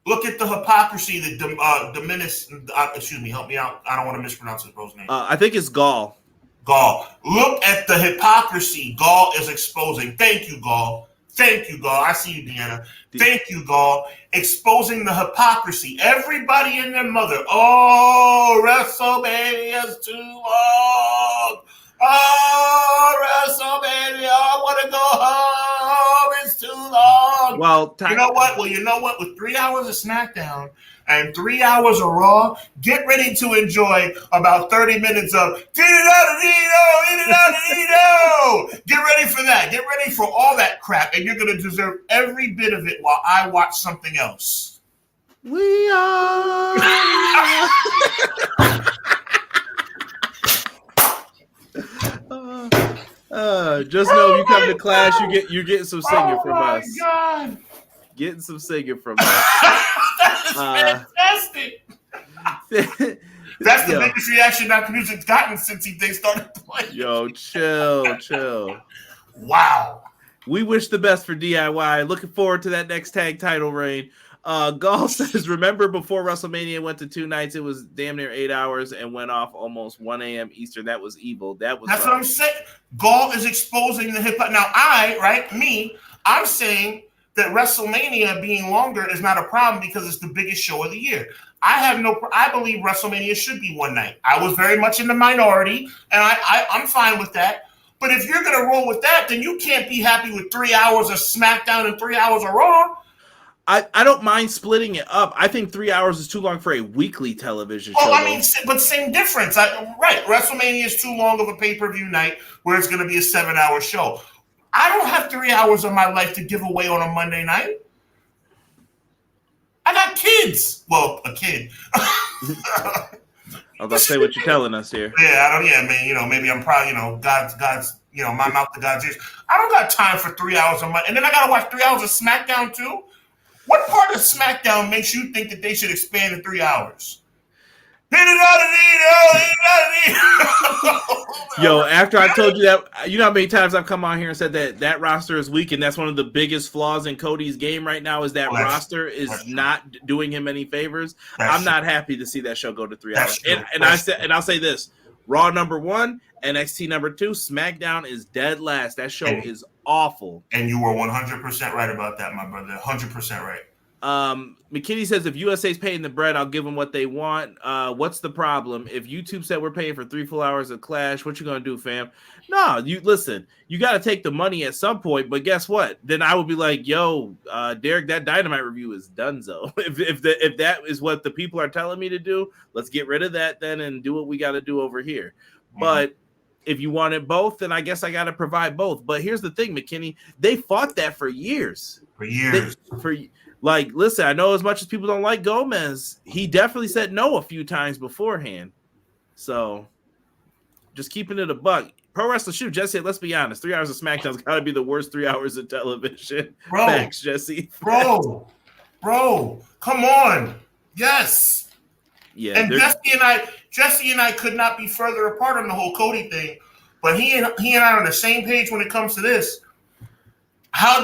Look at the hypocrisy that Dominis... excuse me, help me out. I don't want to mispronounce his bro's name. I think it's Gall. Look at the hypocrisy Gall is exposing. Thank you, Gall. I see you, Deanna. Thank you, Gall. Exposing the hypocrisy. Everybody and their mother. Oh, WrestleMania's too long. Oh, WrestleMania. I want to go home. It's too long. Well, you know what? With 3 hours of SmackDown and 3 hours of Raw, get ready to enjoy about 30 minutes of Get ready for that. Get ready for all that crap, and you're going to deserve every bit of it while I watch something else. We are. Just know if you come to Clash, you're getting some singing from us. Oh my God. Getting some singing from us. That is fantastic. That's the biggest reaction Dr. Music's gotten since they started playing. Yo, chill. Wow. We wish the best for DIY. Looking forward to that next tag title reign. Gall says, remember before WrestleMania went to 2 nights, it was damn near 8 hours and went off almost 1 a.m. Eastern. That was evil. That's what I'm saying. Gall is exposing the hip hop. Now I'm saying that WrestleMania being longer is not a problem because it's the biggest show of the year. I believe WrestleMania should be one night. I was very much in the minority, and I'm fine with that. But if you're going to roll with that, then you can't be happy with 3 hours of SmackDown and 3 hours of Raw. I don't mind splitting it up. I think 3 hours is too long for a weekly television show. But same difference. Right. WrestleMania is too long of a pay-per-view night where it's going to be a 7-hour show. I don't have 3 hours of my life to give away on a Monday night. I got kids. Well, a kid. I was about to say what you're telling us here. Yeah, man. Maybe I'm probably, God's, my mouth to God's ears. I don't got time for 3 hours of and then I got to watch 3 hours of SmackDown too. What part of SmackDown makes you think that they should expand to 3 hours? Yo, after I told you that, you know how many times I've come on here and said that roster is weak, and that's one of the biggest flaws in Cody's game right now is that roster is not doing him any favors. I'm not happy to see that show go to 3 hours. And I'll say this: Raw number 1, NXT number 2, SmackDown is dead last. That show is awful. And you were 100% right about that, my brother. 100% right. McKinney says if USA's paying the bread, I'll give them what they want. What's the problem? If YouTube said we're paying for 3 full hours of Clash, what you gonna do, fam? No, you listen. You got to take the money at some point. But guess what? Then I would be like, yo, Derek, that Dynamite review is donezo. if that is what the people are telling me to do, let's get rid of that then and do what we got to do over here. Mm-hmm. But if you wanted both, then I guess I got to provide both. But here's the thing, McKinney, they fought that for years. Listen, I know as much as people don't like Gomez, he definitely said no a few times beforehand. So, just keeping it a buck. Pro Wrestling Shoot, Jesse, let's be honest. 3 hours of SmackDown's got to be the worst 3 hours of television. Bro, thanks, Jesse. Bro, come on. Yes. Yeah. And Jesse and I could not be further apart on the whole Cody thing. But he and I are on the same page when it comes to this.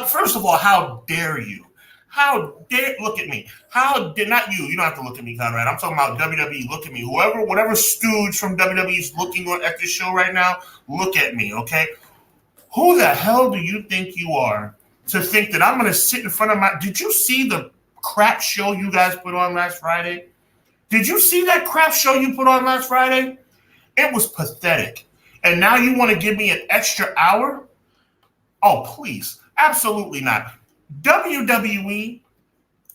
First of all, how dare you? Look at me. Not you. You don't have to look at me, Conrad. I'm talking about WWE. Look at me. Whatever stooge from WWE is looking at this show right now, look at me, okay? Who the hell do you think you are to think that I'm going to sit in front of did you see the crap show you guys put on last Friday? Did you see that crap show you put on last Friday? It was pathetic. And now you want to give me an extra hour? Oh, please. Absolutely not. WWE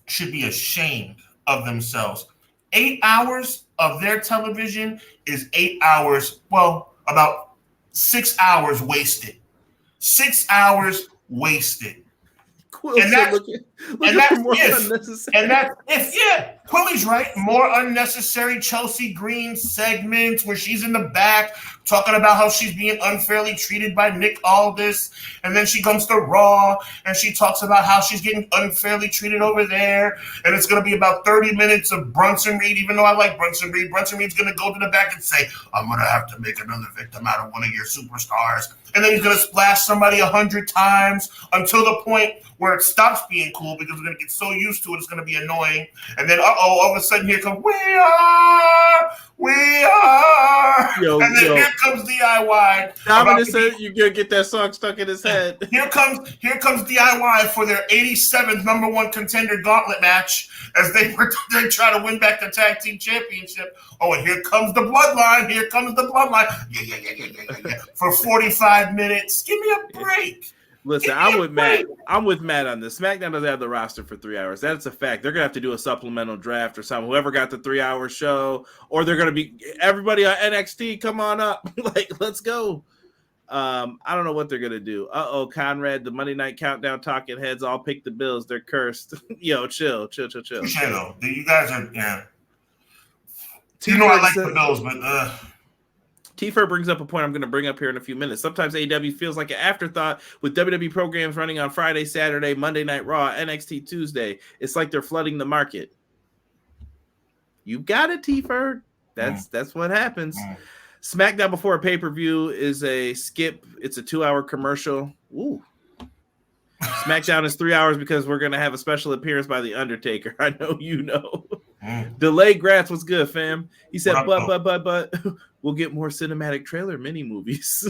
should be ashamed of themselves. 8 hours of their television is 8 hours, well, about 6 hours wasted. 6 hours wasted. Quill And said, that's looking for more unnecessary. And that's if, yeah. Quillie's right. More unnecessary Chelsea Green segments where she's in the back talking about how she's being unfairly treated by Nick Aldis. And then she comes to Raw and she talks about how she's getting unfairly treated over there. And it's going to be about 30 minutes of Brunson Reed, even though I like Brunson Reed. Brunson Reed's going to go to the back and say, I'm going to have to make another victim out of one of your superstars. And then he's going to splash somebody 100 times until the point where it stops being cool because we're going to get so used to it, it's going to be annoying. And then, all of a sudden, here comes, we are. And then here comes DIY. Dominic said you're going to get that song stuck in his head. Here comes DIY for their 87th number one contender gauntlet match as they try to win back the tag team championship. Oh, and here comes the bloodline. Yeah. For 45 minutes. Give me a break. Listen, I'm with Matt. I'm with Matt on this. SmackDown doesn't have the roster for 3 hours. That's a fact. They're gonna have to do a supplemental draft or something. Whoever got the 3 hour show, or they're gonna be everybody on NXT. Come on up, let's go. I don't know what they're gonna do. Conrad, the Monday Night Countdown talking heads all pick the Bills. They're cursed. Yo, chill. Chill. You guys are You know I like the Bills, but T-Fur brings up a point I'm going to bring up here in a few minutes. Sometimes AEW feels like an afterthought with WWE programs running on Friday, Saturday, Monday Night Raw, NXT Tuesday. It's like they're flooding the market. You got it, T-Fur. That's what happens. SmackDown before a pay-per-view is a skip. It's a 2-hour commercial. Ooh. SmackDown is 3 hours because we're going to have a special appearance by The Undertaker. I know you know. Delay Gratz, what's good, fam? He said, but we'll get more cinematic trailer mini movies.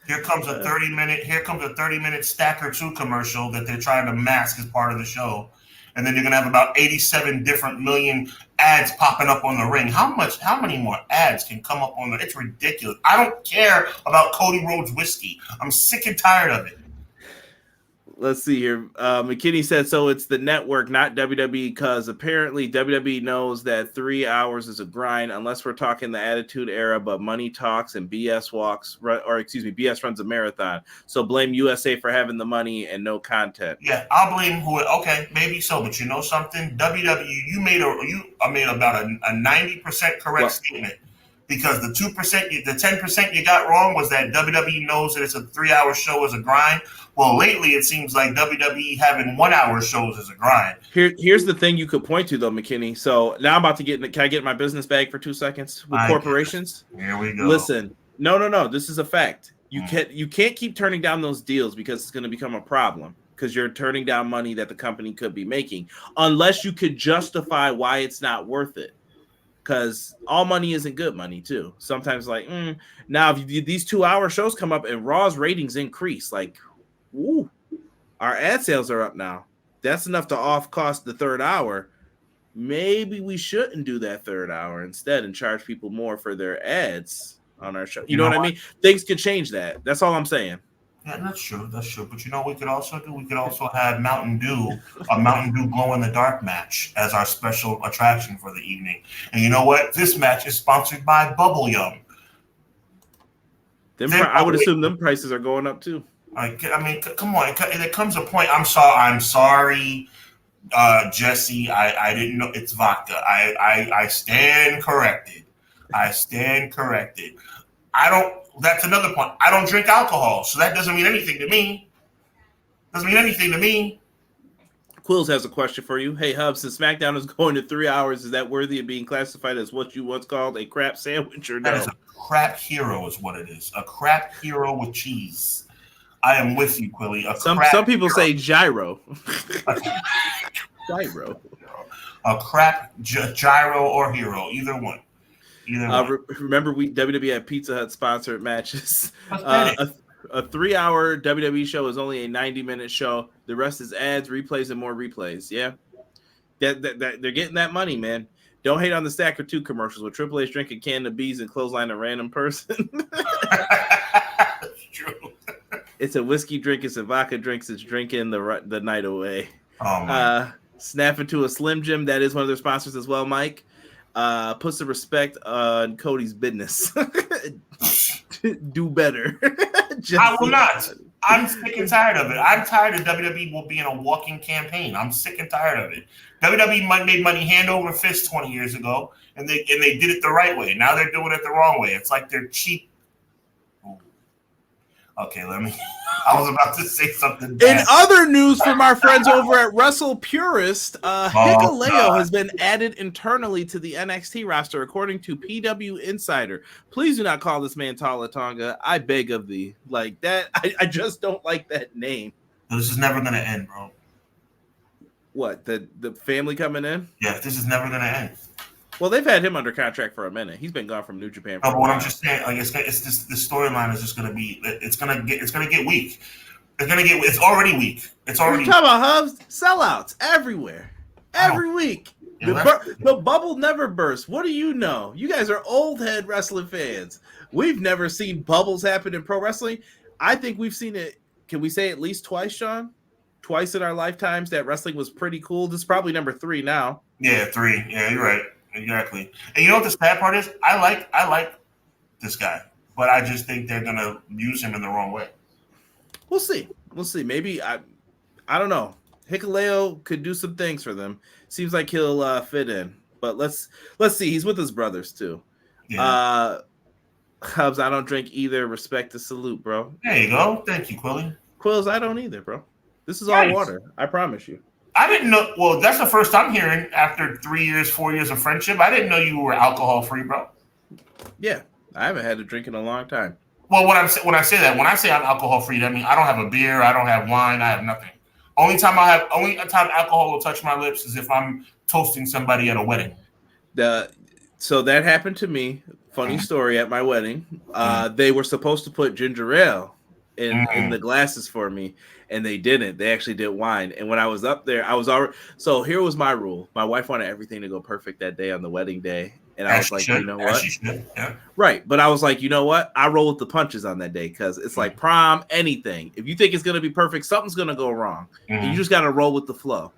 Here comes a 30-minute Stacker 2 commercial that they're trying to mask as part of the show. And then you're gonna have about 87 different million ads popping up on the ring. How many more ads can come up on the? It's ridiculous. I don't care about Cody Rhodes whiskey. I'm sick and tired of it. Let's see here. McKinney said, so it's the network, not WWE, because apparently WWE knows that 3 hours is a grind, unless we're talking the Attitude Era, but money talks and BS runs a marathon. So blame USA for having the money and no content. Yeah, I'll blame okay, maybe so, but you know something? WWE, you made about a 90% correct statement. Because the 2%, the 10% you got wrong was that WWE knows that it's a 3-hour show is a grind. Well, lately it seems like WWE having 1 hour shows is a grind. Here's the thing you could point to though, McKinney. So now I'm about to can I get my business bag for 2 seconds with corporations? Here we go. Listen, no. This is a fact. You can't keep turning down those deals because it's going to become a problem. Because you're turning down money that the company could be making, unless you could justify why it's not worth it. Because all money isn't good money too. Sometimes now if these 2-hour shows come up and Raw's ratings increase, our ad sales are up now. That's enough to off cost the 3rd hour. Maybe we shouldn't do that 3rd hour instead and charge people more for their ads on our show. You know what I mean? Things could change that. That's all I'm saying. Yeah, that's true. But you know what we could also do? We could also have Mountain Dew glow in the dark match as our special attraction for the evening. And you know what? This match is sponsored by Bubble Yum. I would assume them prices are going up too. Come on. There comes a point. I'm sorry, Jesse. I didn't know it's vodka. I stand corrected. That's another point. I don't drink alcohol, so that doesn't mean anything to me. Quills has a question for you. Hey, Hub, since SmackDown is going to 3 hours, is that worthy of being classified as what you once called a crap sandwich or no? That is a crap hero is what it is. A crap hero with cheese. I am with you, Quilly. Some people say gyro. Gyro. A crap gyro or hero, either one. Remember, WWE had Pizza Hut sponsored matches. A 3-hour WWE show is only a 90-minute show. The rest is ads, replays, and more replays. Yeah, they're getting that money, man. Don't hate on the Stacker 2 commercials with Triple H drinking can of bees and clothesline a random person. That's true. It's a whiskey drink. It's a vodka drink. It's drinking the night away. Oh my. Snap into a Slim Jim. That is one of their sponsors as well, Mike. Put some respect on Cody's business. Do better. I will not. I'm sick and tired of it. I'm tired of WWE being a walking campaign. I'm sick and tired of it. WWE made money hand over fist 20 years ago, and they did it the right way. Now they're doing it the wrong way. It's like they're cheap. Ooh. Okay, let me. I was about to say something bad. In other news from our friends over at Wrestle Purist, Hikuleo has been added internally to the NXT roster, according to PW Insider. Please do not call this man Tala Tonga. I beg of thee. Like that, I just don't like that name. This is never going to end, bro. What, the family coming in? Yeah, this is never going to end. Well, they've had him under contract for a minute. He's been gone from New Japan. No, but what I'm just saying, like, it's just the storyline is just going to be, it's going to get weak. It's already weak. It's already. You're talking about Hubs, sellouts everywhere, every week. The bubble never bursts. What do you know? You guys are old head wrestling fans. We've never seen bubbles happen in pro wrestling. I think we've seen it. Can we say at least twice, Sean? Twice in our lifetimes that wrestling was pretty cool. This is probably number 3 now. Yeah, 3. Yeah, you're right. Exactly. And you know what the sad part is? I like this guy, but I just think they're gonna use him in the wrong way. We'll see. Maybe I don't know. Hikuleo could do some things for them. Seems like he'll fit in. But let's see. He's with his brothers too. Yeah. Hubs, I don't drink either. Respect to salute, bro. There you go. Thank you, Quilly. Quills, I don't either, bro. This is all water. I promise you. I didn't know. Well, that's the first I'm hearing after 3 years, 4 years of friendship. I didn't know you were alcohol free, bro. Yeah, I haven't had a drink in a long time. Well, when I say I'm alcohol free, that means I don't have a beer, I don't have wine, I have nothing. Only time alcohol will touch my lips is if I'm toasting somebody at a wedding. So that happened to me. Funny story at my wedding. They were supposed to put ginger ale in the glasses for me, and they didn't. They actually did wine. And when I was up there, I was already. So here was my rule. My wife wanted everything to go perfect that day on the wedding day, and I was like, you know what? Yeah. Right, but I was like, you know what? I roll with the punches on that day because it's like prom, anything. If you think it's gonna be perfect, something's gonna go wrong. And you just gotta roll with the flow.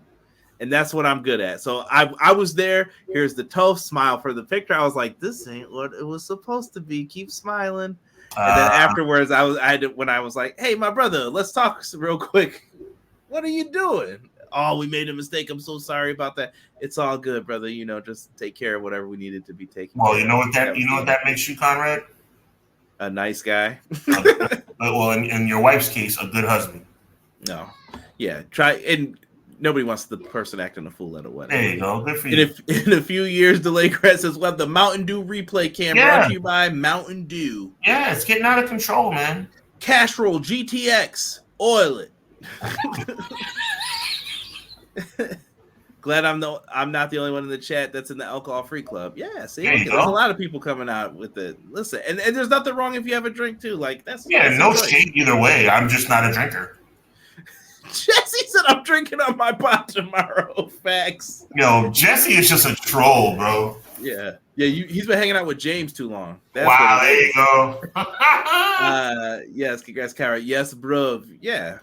And that's what I'm good at. So I was there. Here's the toast, smile for the picture. I was like, this ain't what it was supposed to be. Keep smiling. And then afterwards, when I was like, hey, my brother, let's talk real quick. What are you doing? Oh, we made a mistake. I'm so sorry about that. It's all good, brother. You know, just take care of whatever we needed to be taken care of. Well, you know what that makes you, Conrad? A nice guy. Well, in your wife's case, a good husband. No. Yeah. And nobody wants the person acting a fool at a wedding. There you go. Good for you. In a few years, Delay Crest says, well, the Mountain Dew replay cam brought to you by Mountain Dew. Yeah, it's getting out of control, man. Casserole GTX. Oil it. Glad I'm not the only one in the chat that's in the alcohol-free club. Yeah, see, there's a lot of people coming out with it. Listen, and there's nothing wrong if you have a drink too. Like that's no shade either way. I'm just not a drinker. Jesse said I'm drinking on my pot tomorrow. Facts. Yo, Jesse is just a troll, bro. Yeah. He's been hanging out with James too long. That's wow, there you go. Yes, congrats, Kara. Yes, bro. Yeah.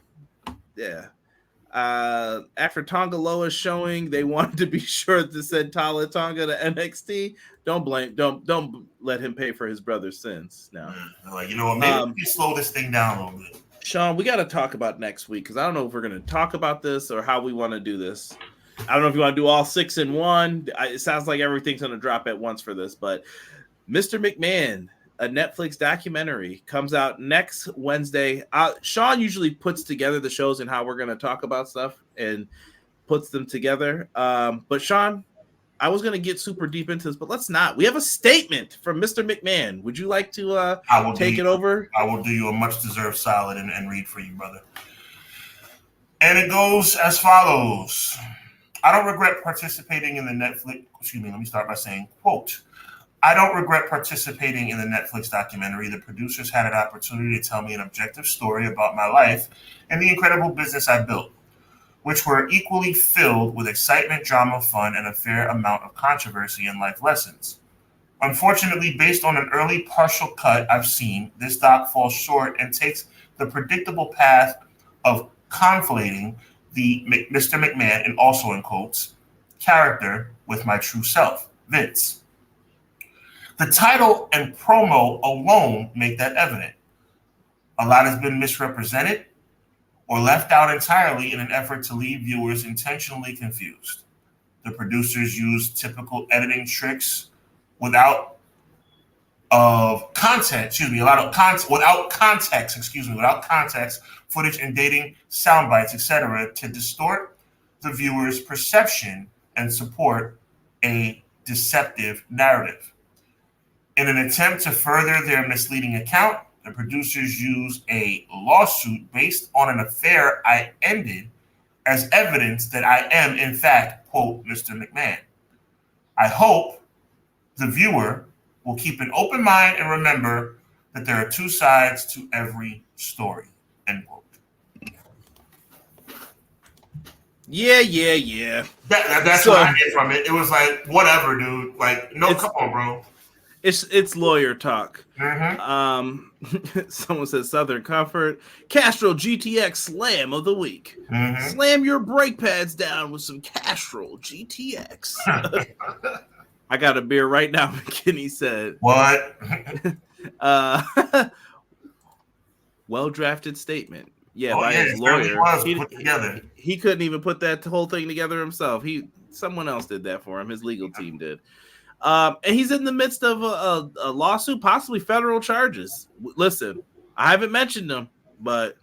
After Tonga Loa showing, they wanted to be sure to send Tala Tonga to NXT. Don't let him pay for his brother's sins. Now, like, you know what? Maybe we can slow this thing down a little bit. Sean, we got to talk about next week because I don't know if we're going to talk about this or how we want to do this. I don't know if you want to do all 6 in one. It sounds like everything's going to drop at once for this, but Mr. McMahon, a Netflix documentary, comes out next Wednesday. Sean usually puts together the shows and how we're going to talk about stuff and puts them together. But Sean, I was going to get super deep into this, but let's not. We have a statement from Mr. McMahon. Would you like to take it over? I will do you a much-deserved solid and read for you, brother. And it goes as follows. I don't regret participating in the Netflix. Excuse me, let me start by saying, quote, I don't regret participating in the Netflix documentary. The producers had an opportunity to tell me an objective story about my life and the incredible business I built. which were equally filled with excitement, drama, fun, and a fair amount of controversy and life lessons. Unfortunately, based on an early partial cut I've seen, this doc falls short and takes the predictable path of conflating the Mr. McMahon, and also in quotes, character with my true self, Vince. The title and promo alone make that evident. A lot has been misrepresented or left out entirely in an effort to leave viewers intentionally confused. The producers used typical editing tricks without context, footage and dating, sound bites, etc., to distort the viewer's perception and support a deceptive narrative. In an attempt to further their misleading account, the producers use a lawsuit based on an affair I ended as evidence that I am, in fact, quote, Mr. McMahon. I hope the viewer will keep an open mind and remember that there are two sides to every story, end quote. Yeah. That's what I get from it. It was like, whatever, dude. Like, no, come on, bro. It's lawyer talk. Mm-hmm. Someone says Southern Comfort. Castrol GTX Slam of the Week. Mm-hmm. Slam your brake pads down with some Castrol GTX. I got a beer right now, McKinney said. What? Well-drafted statement. Yeah, by his lawyer. He couldn't even put that whole thing together himself. Someone else did that for him. His legal team did. And he's in the midst of a lawsuit, possibly federal charges. Listen, I haven't mentioned them, but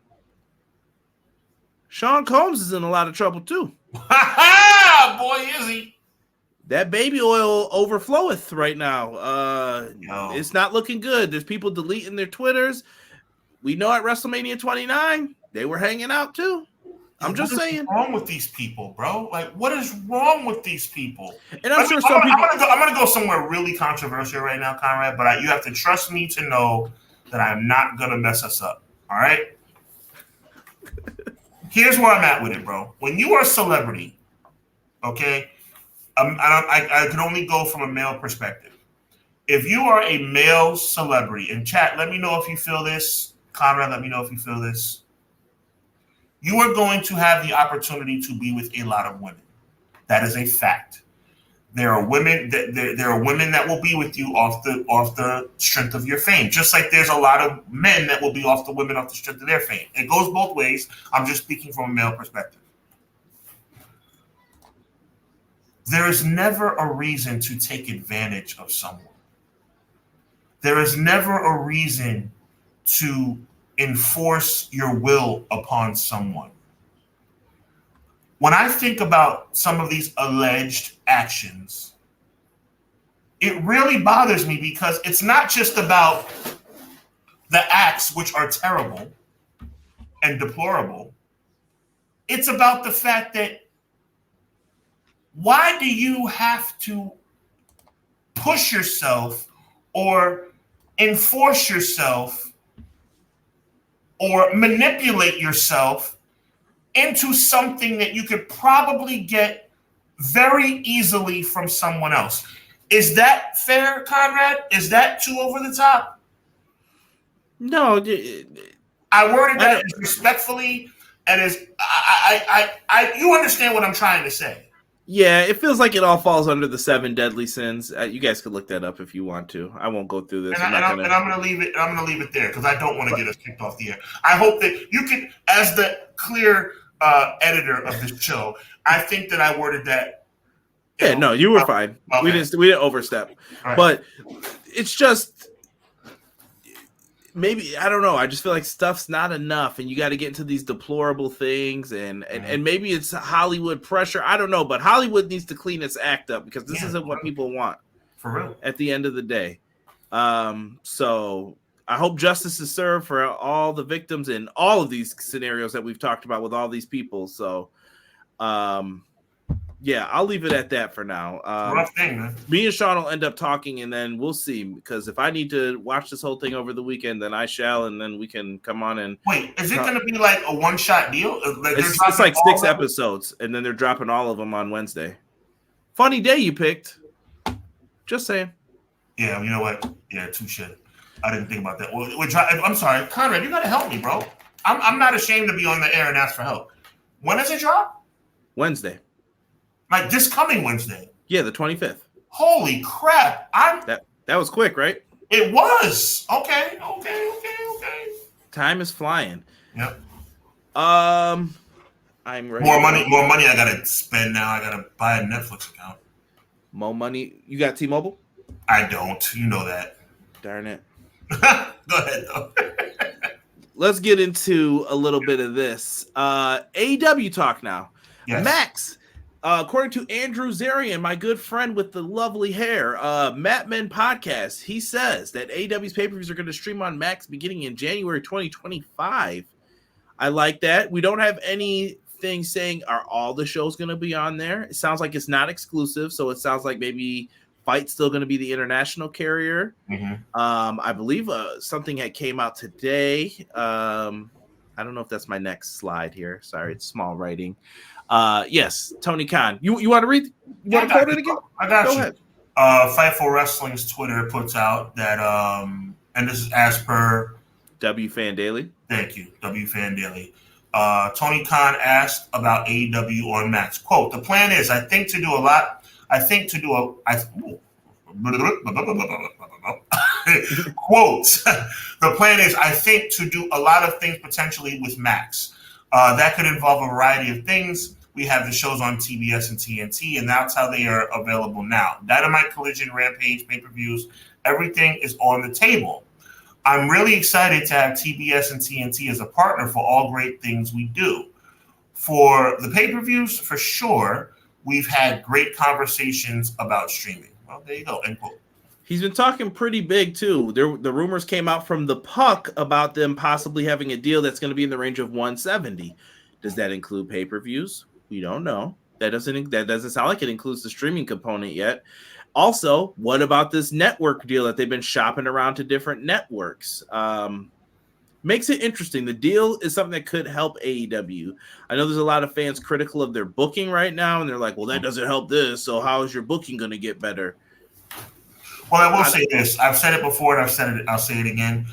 Sean Combs is in a lot of trouble too. Boy, is he. That baby oil overfloweth right now. It's not looking good. There's people deleting their Twitters. We know at WrestleMania 29, they were hanging out too. I'm just saying. What's wrong with these people, bro? Like, what is wrong with these people? And I'm sure some people. I'm gonna go somewhere really controversial right now, Conrad. But you have to trust me to know that I'm not gonna mess us up. All right. Here's where I'm at with it, bro. When you are a celebrity, okay, I can only go from a male perspective. If you are a male celebrity, in chat, let me know if you feel this. Conrad, let me know if you feel this. You are going to have the opportunity to be with a lot of women. That is a fact. There are women that will be with you off the strength of your fame. Just like there's a lot of men that will be off the women off the strength of their fame. It goes both ways. I'm just speaking from a male perspective. There is never a reason to take advantage of someone. There is never a reason to enforce your will upon someone. When I think about some of these alleged actions, it really bothers me because it's not just about the acts, which are terrible and deplorable. It's about the fact that why do you have to push yourself or enforce yourself or manipulate yourself into something that you could probably get very easily from someone else? Is that fair, Conrad? Is that too over the top? No. I worded that as respectfully and as you understand what I'm trying to say. Yeah, it feels like it all falls under the 7 deadly sins. You guys could look that up if you want to. I won't go through this. I'm going to leave it. I'm going to leave it there because I don't want to get us kicked off the air. I hope that you can, as the clear editor of this show, I think that I worded that. Yeah, no, you were fine. Okay. We didn't overstep. Right. But it's just maybe, I don't know. I just feel like stuff's not enough, and you got to get into these deplorable things, and maybe it's Hollywood pressure. I don't know, but Hollywood needs to clean its act up because this isn't what people want. For real. At the end of the day. So I hope justice is served for all the victims in all of these scenarios that we've talked about with all these people. So, Yeah, I'll leave it at that for now. Rough thing, man. Me and Sean will end up talking, and then we'll see. Because if I need to watch this whole thing over the weekend, then I shall, and then we can come on and wait. Is it going to be like a one-shot deal? It's like 6 episodes, and then they're dropping all of them on Wednesday. Funny day you picked. Just saying. Yeah, you know what? Yeah, touche. I didn't think about that. I'm sorry, Conrad. You got to help me, bro. I'm not ashamed to be on the air and ask for help. When does it drop? Wednesday. Like this coming Wednesday. Yeah, the 25th. Holy crap! That was quick, right? It was. Okay. Time is flying. Yep. I'm ready. More money I gotta spend now. I gotta buy a Netflix account. More money. You got T-Mobile? I don't. You know that. Darn it. Go ahead, though. Let's get into a little bit of this. AEW talk now. Yes. Max, according to Andrew Zarian, my good friend with the lovely hair, Matt Men Podcast, he says that AEW's pay-per-views are going to stream on Max beginning in January 2025. I like that. We don't have anything saying are all the shows going to be on there. It sounds like it's not exclusive, so it sounds like maybe Fight's still going to be the international carrier. Mm-hmm. I believe something had came out today. I don't know if that's my next slide here. Sorry, it's small writing. Yes, Tony Khan. You want to read? You want to quote it again? I got Go you. ahead. Fightful Wrestling's Twitter puts out that, and this is as per W Fan Daily. Thank you, W Fan Daily. Tony Khan asked about AEW on Max. Quote: "The plan is, I think to do a lot. Quote, the plan is, I think, to do a lot of things potentially with Max. That could involve a variety of things. We have the shows on TBS and TNT, and that's how they are available now. Dynamite, Collision, Rampage, pay-per-views, everything is on the table. I'm really excited to have TBS and TNT as a partner for all great things we do. For the pay-per-views, for sure, we've had great conversations about streaming." Well, there you go. End quote. He's been talking pretty big too. The rumors came out from the Puck about them possibly having a deal that's going to be in the range of 170. Does that include pay-per-views? We don't know. That doesn't sound like it includes the streaming component yet. Also, what about this network deal that they've been shopping around to different networks? Makes it interesting. The deal is something that could help AEW. I know there's a lot of fans critical of their booking right now, and they're like, well, that doesn't help this, so how is your booking going to get better? Well, I will say this. I've said it before, and I'll say it again.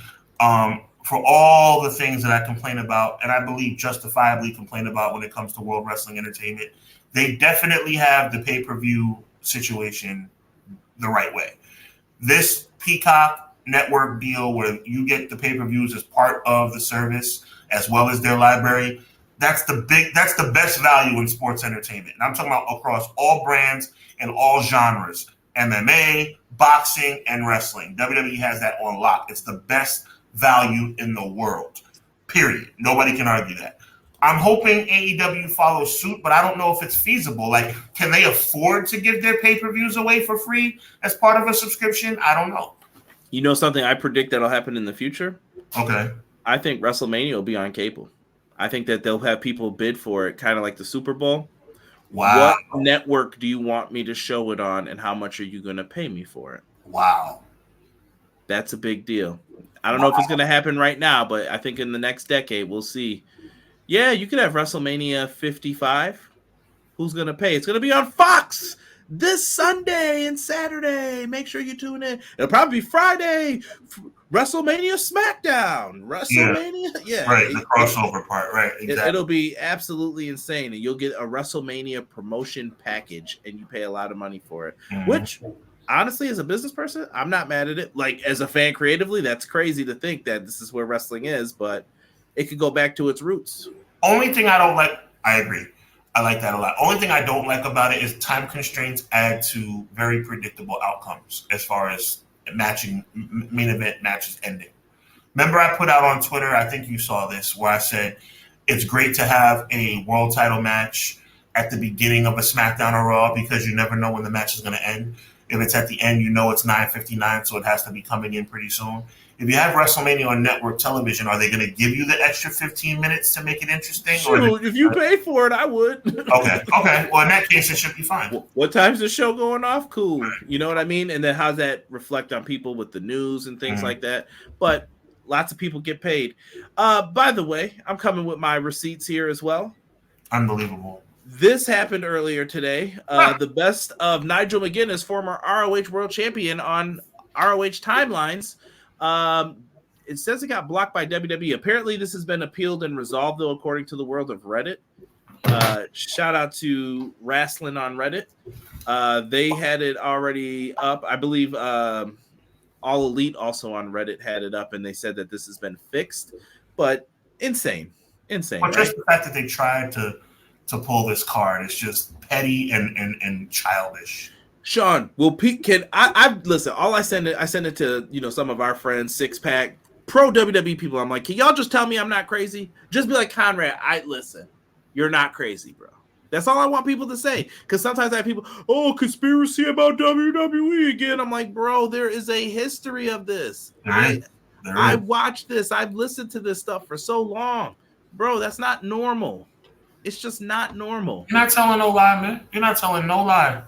For all the things that I complain about, and I believe justifiably complain about when it comes to World Wrestling Entertainment, they definitely have the pay-per-view situation the right way. This Peacock network deal where you get the pay-per-views as part of the service as well as their library, that's the best value in sports entertainment. And I'm talking about across all brands and all genres, MMA, boxing, and wrestling. WWE has that on lock. It's the best value in the world, period. Nobody can argue that. I'm hoping AEW follows suit, but I don't know if it's feasible. Like, can they afford to give their pay-per-views away for free as part of a subscription? I don't know. You know something I predict that'll happen in the future? Okay. I think WrestleMania will be on cable. I think that they'll have people bid for it, kind of like the Super Bowl. Wow. What network do you want me to show it on, and how much are you going to pay me for it? Wow. That's a big deal. I don't know if it's going to happen right now, but I think in the next decade, we'll see. Yeah, you could have WrestleMania 55. Who's going to pay? It's going to be on Fox this Sunday and Saturday. Make sure you tune in. It'll probably be Friday. WrestleMania SmackDown. WrestleMania. Yeah. Right. The crossover part. Right. Exactly. It'll be absolutely insane. And you'll get a WrestleMania promotion package and you pay a lot of money for it, which honestly, as a business person, I'm not mad at it. Like, as a fan creatively, that's crazy to think that this is where wrestling is, but it could go back to its roots. Only thing I don't like, I agree. I like that a lot. Only thing I don't like about it is time constraints add to very predictable outcomes as far as main event matches ending. Remember, I put out on Twitter, I think you saw this, where I said it's great to have a world title match at the beginning of a SmackDown or Raw because you never know when the match is going to end. If it's at the end, you know it's 9:59, so it has to be coming in pretty soon. if you have WrestleMania on network television, are they going to give you the extra 15 minutes to make it interesting? Sure, if you pay for it, I would. Okay. Well, in that case, it should be fine. What time's the show going off? Cool. You know what I mean? And then how does that reflect on people with the news and things like that? But lots of people get paid. By the way, I'm coming with my receipts here as well. Unbelievable. This happened earlier today. The best of Nigel McGuinness, former ROH World Champion, on ROH timelines. It says it got blocked by WWE. Apparently, this has been appealed and resolved, though, according to the world of Reddit. Shout out to Wrestling on Reddit. They had it already up. I believe All Elite also on Reddit had it up, and they said that this has been fixed. But insane. But just the fact that they tried to pull this card is just petty and childish. Sean, can I listen? All I send it to some of our friends, Six Pack, pro WWE people. I'm like, can y'all just tell me I'm not crazy? Just be like, Conrad, listen, you're not crazy, bro. That's all I want people to say. Because sometimes I have people, conspiracy about WWE again. I'm like, bro, there is a history of this. I watched this. I've listened to this stuff for so long, bro. That's not normal. It's just not normal. You're not telling no lie, man. You're not telling no lie.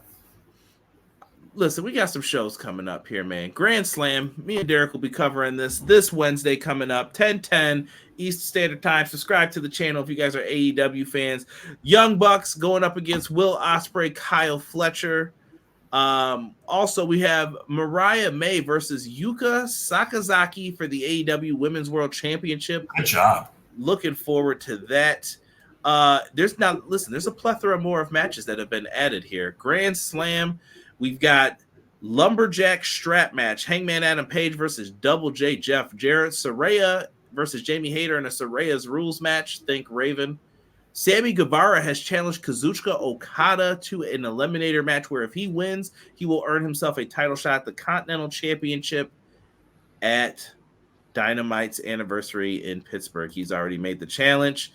Listen, we got some shows coming up here, man. Grand Slam. Me and Derek will be covering this Wednesday coming up, 10:10 Eastern Standard Time. Subscribe to the channel if you guys are AEW fans. Young Bucks going up against Will Ospreay, Kyle Fletcher. Also, we have Mariah May versus Yuka Sakazaki for the AEW Women's World Championship. Good job. Looking forward to that. There's a plethora more of matches that have been added here. Grand Slam. We've got Lumberjack strap match. Hangman Adam Page versus Double J Jeff Jarrett. Saraya versus Jamie Hayter in a Saraya's rules match. Think Raven. Sammy Guevara has challenged Kazuchika Okada to an eliminator match where if he wins, he will earn himself a title shot at the Continental Championship at Dynamite's anniversary in Pittsburgh. He's already made the challenge.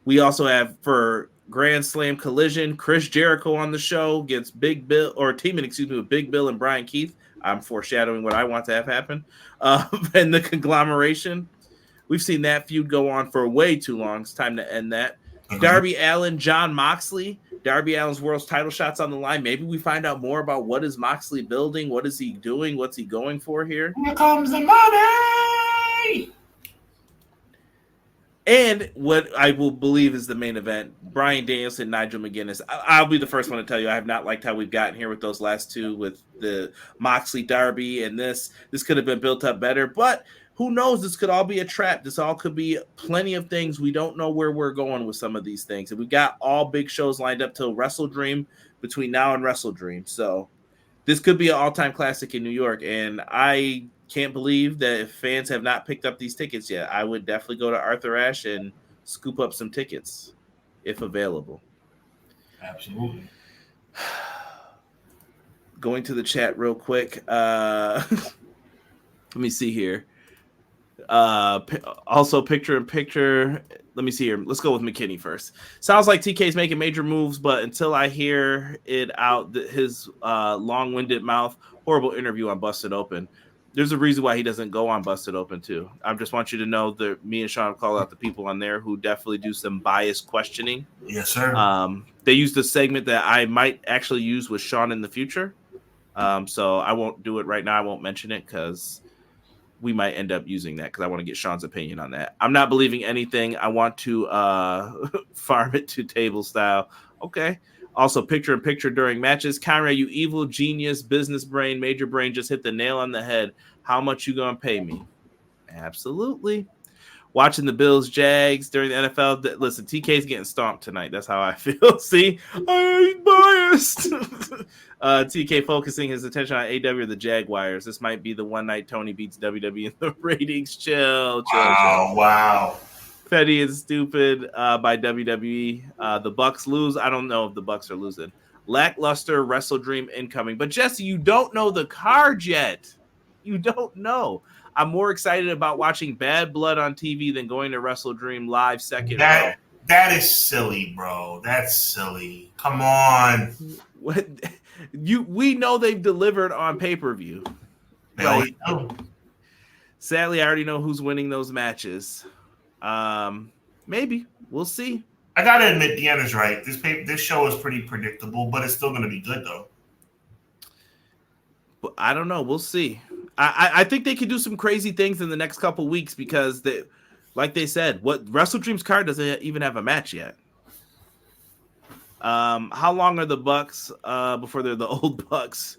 We also have for Grand Slam Collision, Chris Jericho on the show against Big Bill, or teaming, with Big Bill and Brian Keith. I'm foreshadowing what I want to have happen. And the conglomeration. We've seen that feud go on for way too long. It's time to end that. Darby Allin, John Moxley. Darby Allin's world's title shots on the line. Maybe we find out more about what is Moxley building? What is he doing? What's he going for here? Here comes the money! And what I will believe is the main event, Bryan Danielson, Nigel McGuinness. I'll be the first one to tell you I have not liked how we've gotten here with those last two, with the Moxley Darby and this. This could have been built up better, but who knows? This could all be a trap. This all could be plenty of things. We don't know where we're going with some of these things. And we've got all big shows lined up till Wrestle Dream between now and Wrestle Dream. So this could be an all-time classic in New York. And I can't believe that if fans have not picked up these tickets yet, I would definitely go to Arthur Ashe and scoop up some tickets if available. Absolutely. Going to the chat real quick. Let me see here. Also picture in picture. Let me see here. Let's go with McKinney first. Sounds like TK's making major moves, but until I hear it out, his long-winded mouth, horrible interview on Busted Open. There's a reason why he doesn't go on Busted Open too. I just want you to know that me and Sean call out the people on there who definitely do some biased questioning. Yes, sir. They used a segment that I might actually use with Sean in the future. So I won't do it right now. I won't mention it because we might end up using that because I want to get Sean's opinion on that. I'm not believing anything. I want to farm it to table style. Okay. Also, picture in picture during matches. Conrad, you evil genius, business brain, major brain, just hit the nail on the head. How much you gonna pay me? Absolutely. Watching the Bills Jags during the NFL. Listen, TK's getting stomped tonight. That's how I feel. See, I'm biased. TK focusing his attention on AEW or the Jaguars. This might be the one night Tony beats WWE in the ratings. Chill. Wow. Petty and stupid by WWE. The Bucks lose. I don't know if the Bucks are losing. Lackluster Wrestle Dream incoming. But Jesse, you don't know the card yet. You don't know. I'm more excited about watching Bad Blood on TV than going to Wrestle Dream live second row. That is silly, bro. That's silly. Come on. What we know they've delivered on pay-per-view. They always do. Sadly, I already know who's winning those matches. Maybe. We'll see. I gotta admit, Deanna's right. This show is pretty predictable, but it's still gonna be good though. But I don't know. We'll see. I think they could do some crazy things in the next couple weeks because like they said, what Wrestle Dreams card doesn't even have a match yet. How long are the Bucks before they're the old Bucks?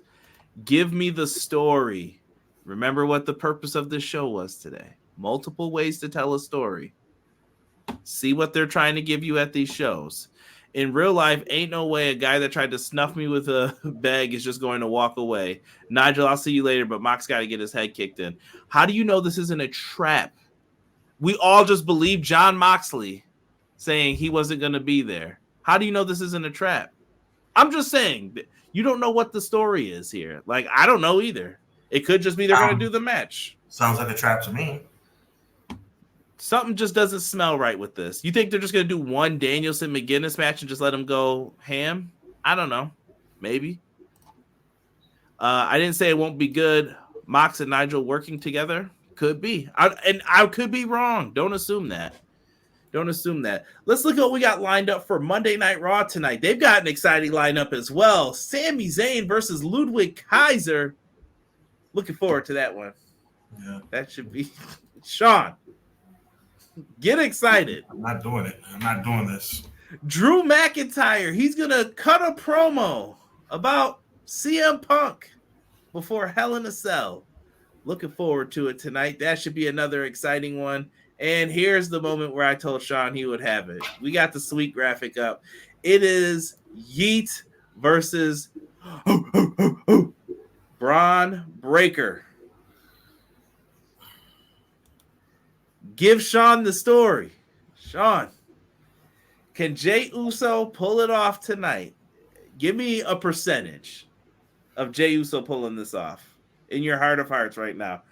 Give me the story. Remember what the purpose of this show was today. Multiple ways to tell a story. See what they're trying to give you at these shows. In real life, ain't no way a guy that tried to snuff me with a bag is just going to walk away. Nigel, I'll see you later, but Mox got to get his head kicked in. How do you know this isn't a trap? We all just believe John Moxley saying he wasn't going to be there. How do you know this isn't a trap? I'm just saying, you don't know what the story is here. Like, I don't know either. It could just be they're going to do the match. Sounds like a trap to me. Something just doesn't smell right with this. You think they're just going to do one Danielson McGuinness match and just let him go ham? I don't know. Maybe. I didn't say it won't be good. Mox and Nigel working together? Could be. I could be wrong. Don't assume that. Don't assume that. Let's look at what we got lined up for Monday Night Raw tonight. They've got an exciting lineup as well. Sami Zayn versus Ludwig Kaiser. Looking forward to that one. Yeah. That should be Sean. Get excited. I'm not doing it. I'm not doing this. Drew McIntyre. He's going to cut a promo about CM Punk before Hell in a Cell. Looking forward to it tonight. That should be another exciting one. And here's the moment where I told Sean he would have it. We got the sweet graphic up. It is Yeet versus Braun Breaker. Give Sean the story. Sean, can Jey Uso pull it off tonight? Give me a percentage of Jey Uso pulling this off in your heart of hearts right now.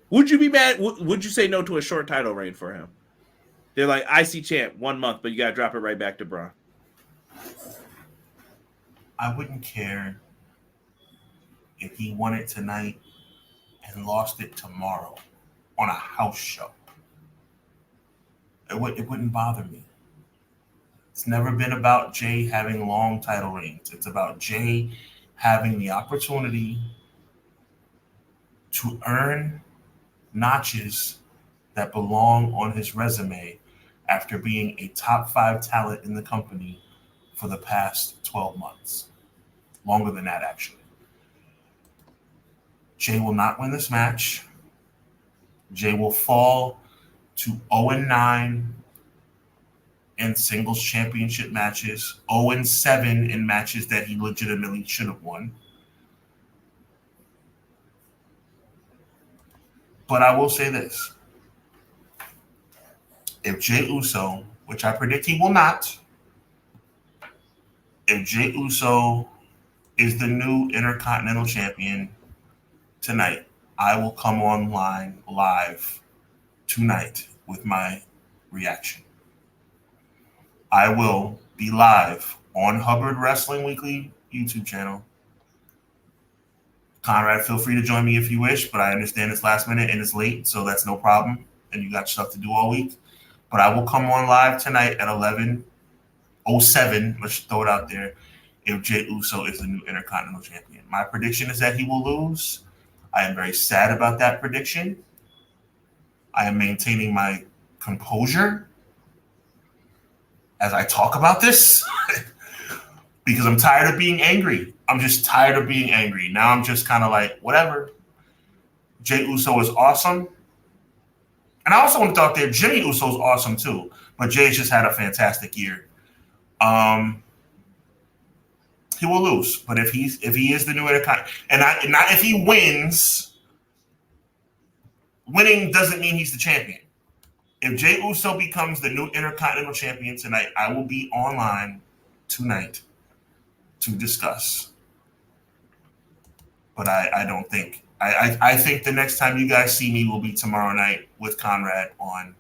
Would you be mad? Would you say no to a short title reign for him? They're like, IC champ 1 month, but you got to drop it right back to Braun. I wouldn't care if he won it tonight and lost it tomorrow on a house show. It wouldn't bother me. It's never been about Jey having long title reigns. It's about Jey having the opportunity to earn notches that belong on his resume after being a top 5 talent in the company for the past 12 months. Longer than that, actually. Jey will not win this match. Jey will fall to 0-9 in singles championship matches, 0-7 in matches that he legitimately should have won. But I will say this. If Jey Uso, which I predict he will not, if Jey Uso is the new Intercontinental Champion tonight, I will come online live tonight with my reaction. I will be live on Hubbard Wrestling Weekly YouTube channel. Conrad, feel free to join me if you wish, but I understand it's last minute and it's late, so that's no problem. And you got stuff to do all week. But I will come on live tonight at 11:07. Let's throw it out there. If Jey Uso is the new Intercontinental Champion, my prediction is that he will lose. I am very sad about that prediction. I am maintaining my composure as I talk about this because I'm tired of being angry. I'm just tired of being angry. Now I'm just kind of like, whatever. Jey Uso is awesome. And I also want to throw out there, Jimmy Uso is awesome too. But Jey's just had a fantastic year. He will lose. But if he is the new Intercontinental, and not if he wins, winning doesn't mean he's the champion. If Jey Uso becomes the new Intercontinental Champion tonight, I will be online tonight to discuss. But I don't think. I think the next time you guys see me will be tomorrow night with Conrad on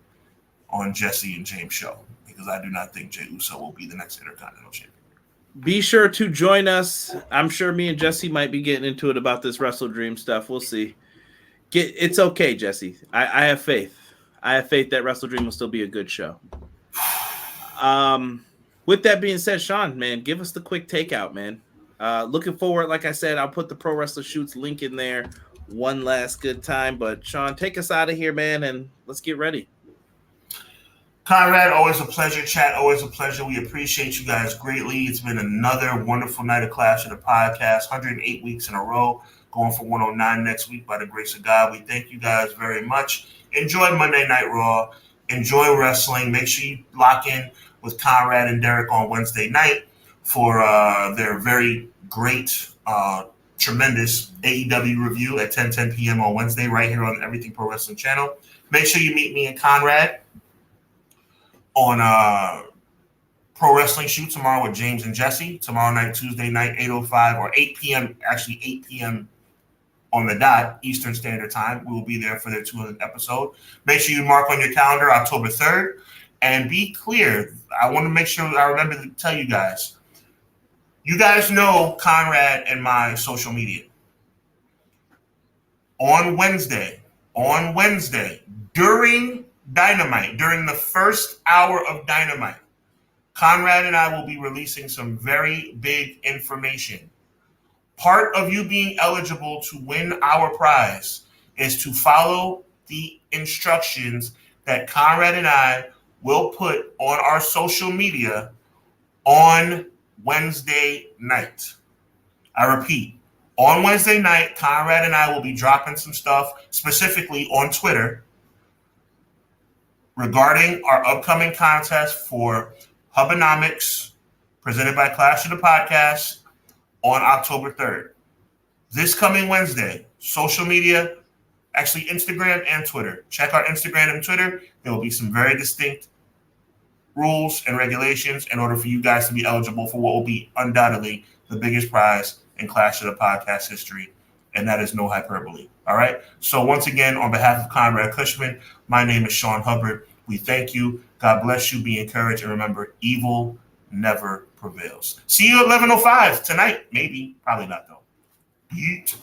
Jesse and James' show, because I do not think Jey Uso will be the next Intercontinental Champion. Be sure to join us. I'm sure me and Jesse might be getting into it about this Wrestle Dream stuff. We'll see. It's okay, Jesse. I have faith. I have faith that Wrestle Dream will still be a good show. With that being said, Sean, man, give us the quick takeout, man. Looking forward, like I said, I'll put the Pro Wrestler Shoots link in there one last good time. But Sean, take us out of here, man, and let's get ready. Conrad, always a pleasure. Chat, always a pleasure. We appreciate you guys greatly. It's been another wonderful night of Clash of the Podcast, 108 weeks in a row, going for 109 next week by the grace of God. We thank you guys very much. Enjoy Monday Night Raw. Enjoy wrestling. Make sure you lock in with Conrad and Derek on Wednesday night for their very great, tremendous AEW review at 10 p.m. on Wednesday right here on the Everything Pro Wrestling channel. Make sure you meet me and Conrad on Pro Wrestling Shoot tomorrow with James and Jesse. Tomorrow night, Tuesday night, 8:05 or 8 p.m., actually 8 p.m. on the dot, Eastern Standard Time. We will be there for their 200th episode. Make sure you mark on your calendar October 3rd. And be clear, I want to make sure I remember to tell you guys. You guys know Conrad and my social media. On Wednesday, during Dynamite, during the first hour of Dynamite, Conrad and I will be releasing some very big information. Part of you being eligible to win our prize is to follow the instructions that Conrad and I will put on our social media on Wednesday night. I repeat, on Wednesday night, Conrad and I will be dropping some stuff, specifically on Twitter, regarding our upcoming contest for Hubbonomics, presented by Clash of the Podcast, on October 3rd. This coming Wednesday, social media, actually Instagram and Twitter. Check our Instagram and Twitter. There will be some very distinct rules and regulations in order for you guys to be eligible for what will be undoubtedly the biggest prize in Clash of the Podcast history, and that is no hyperbole. All right? So once again, on behalf of Conrad Cushman, my name is Sean Hubbard. We thank you. God bless you. Be encouraged. And remember, evil never prevails. See you at 11:05 tonight. Maybe. Probably not, though. Yeet.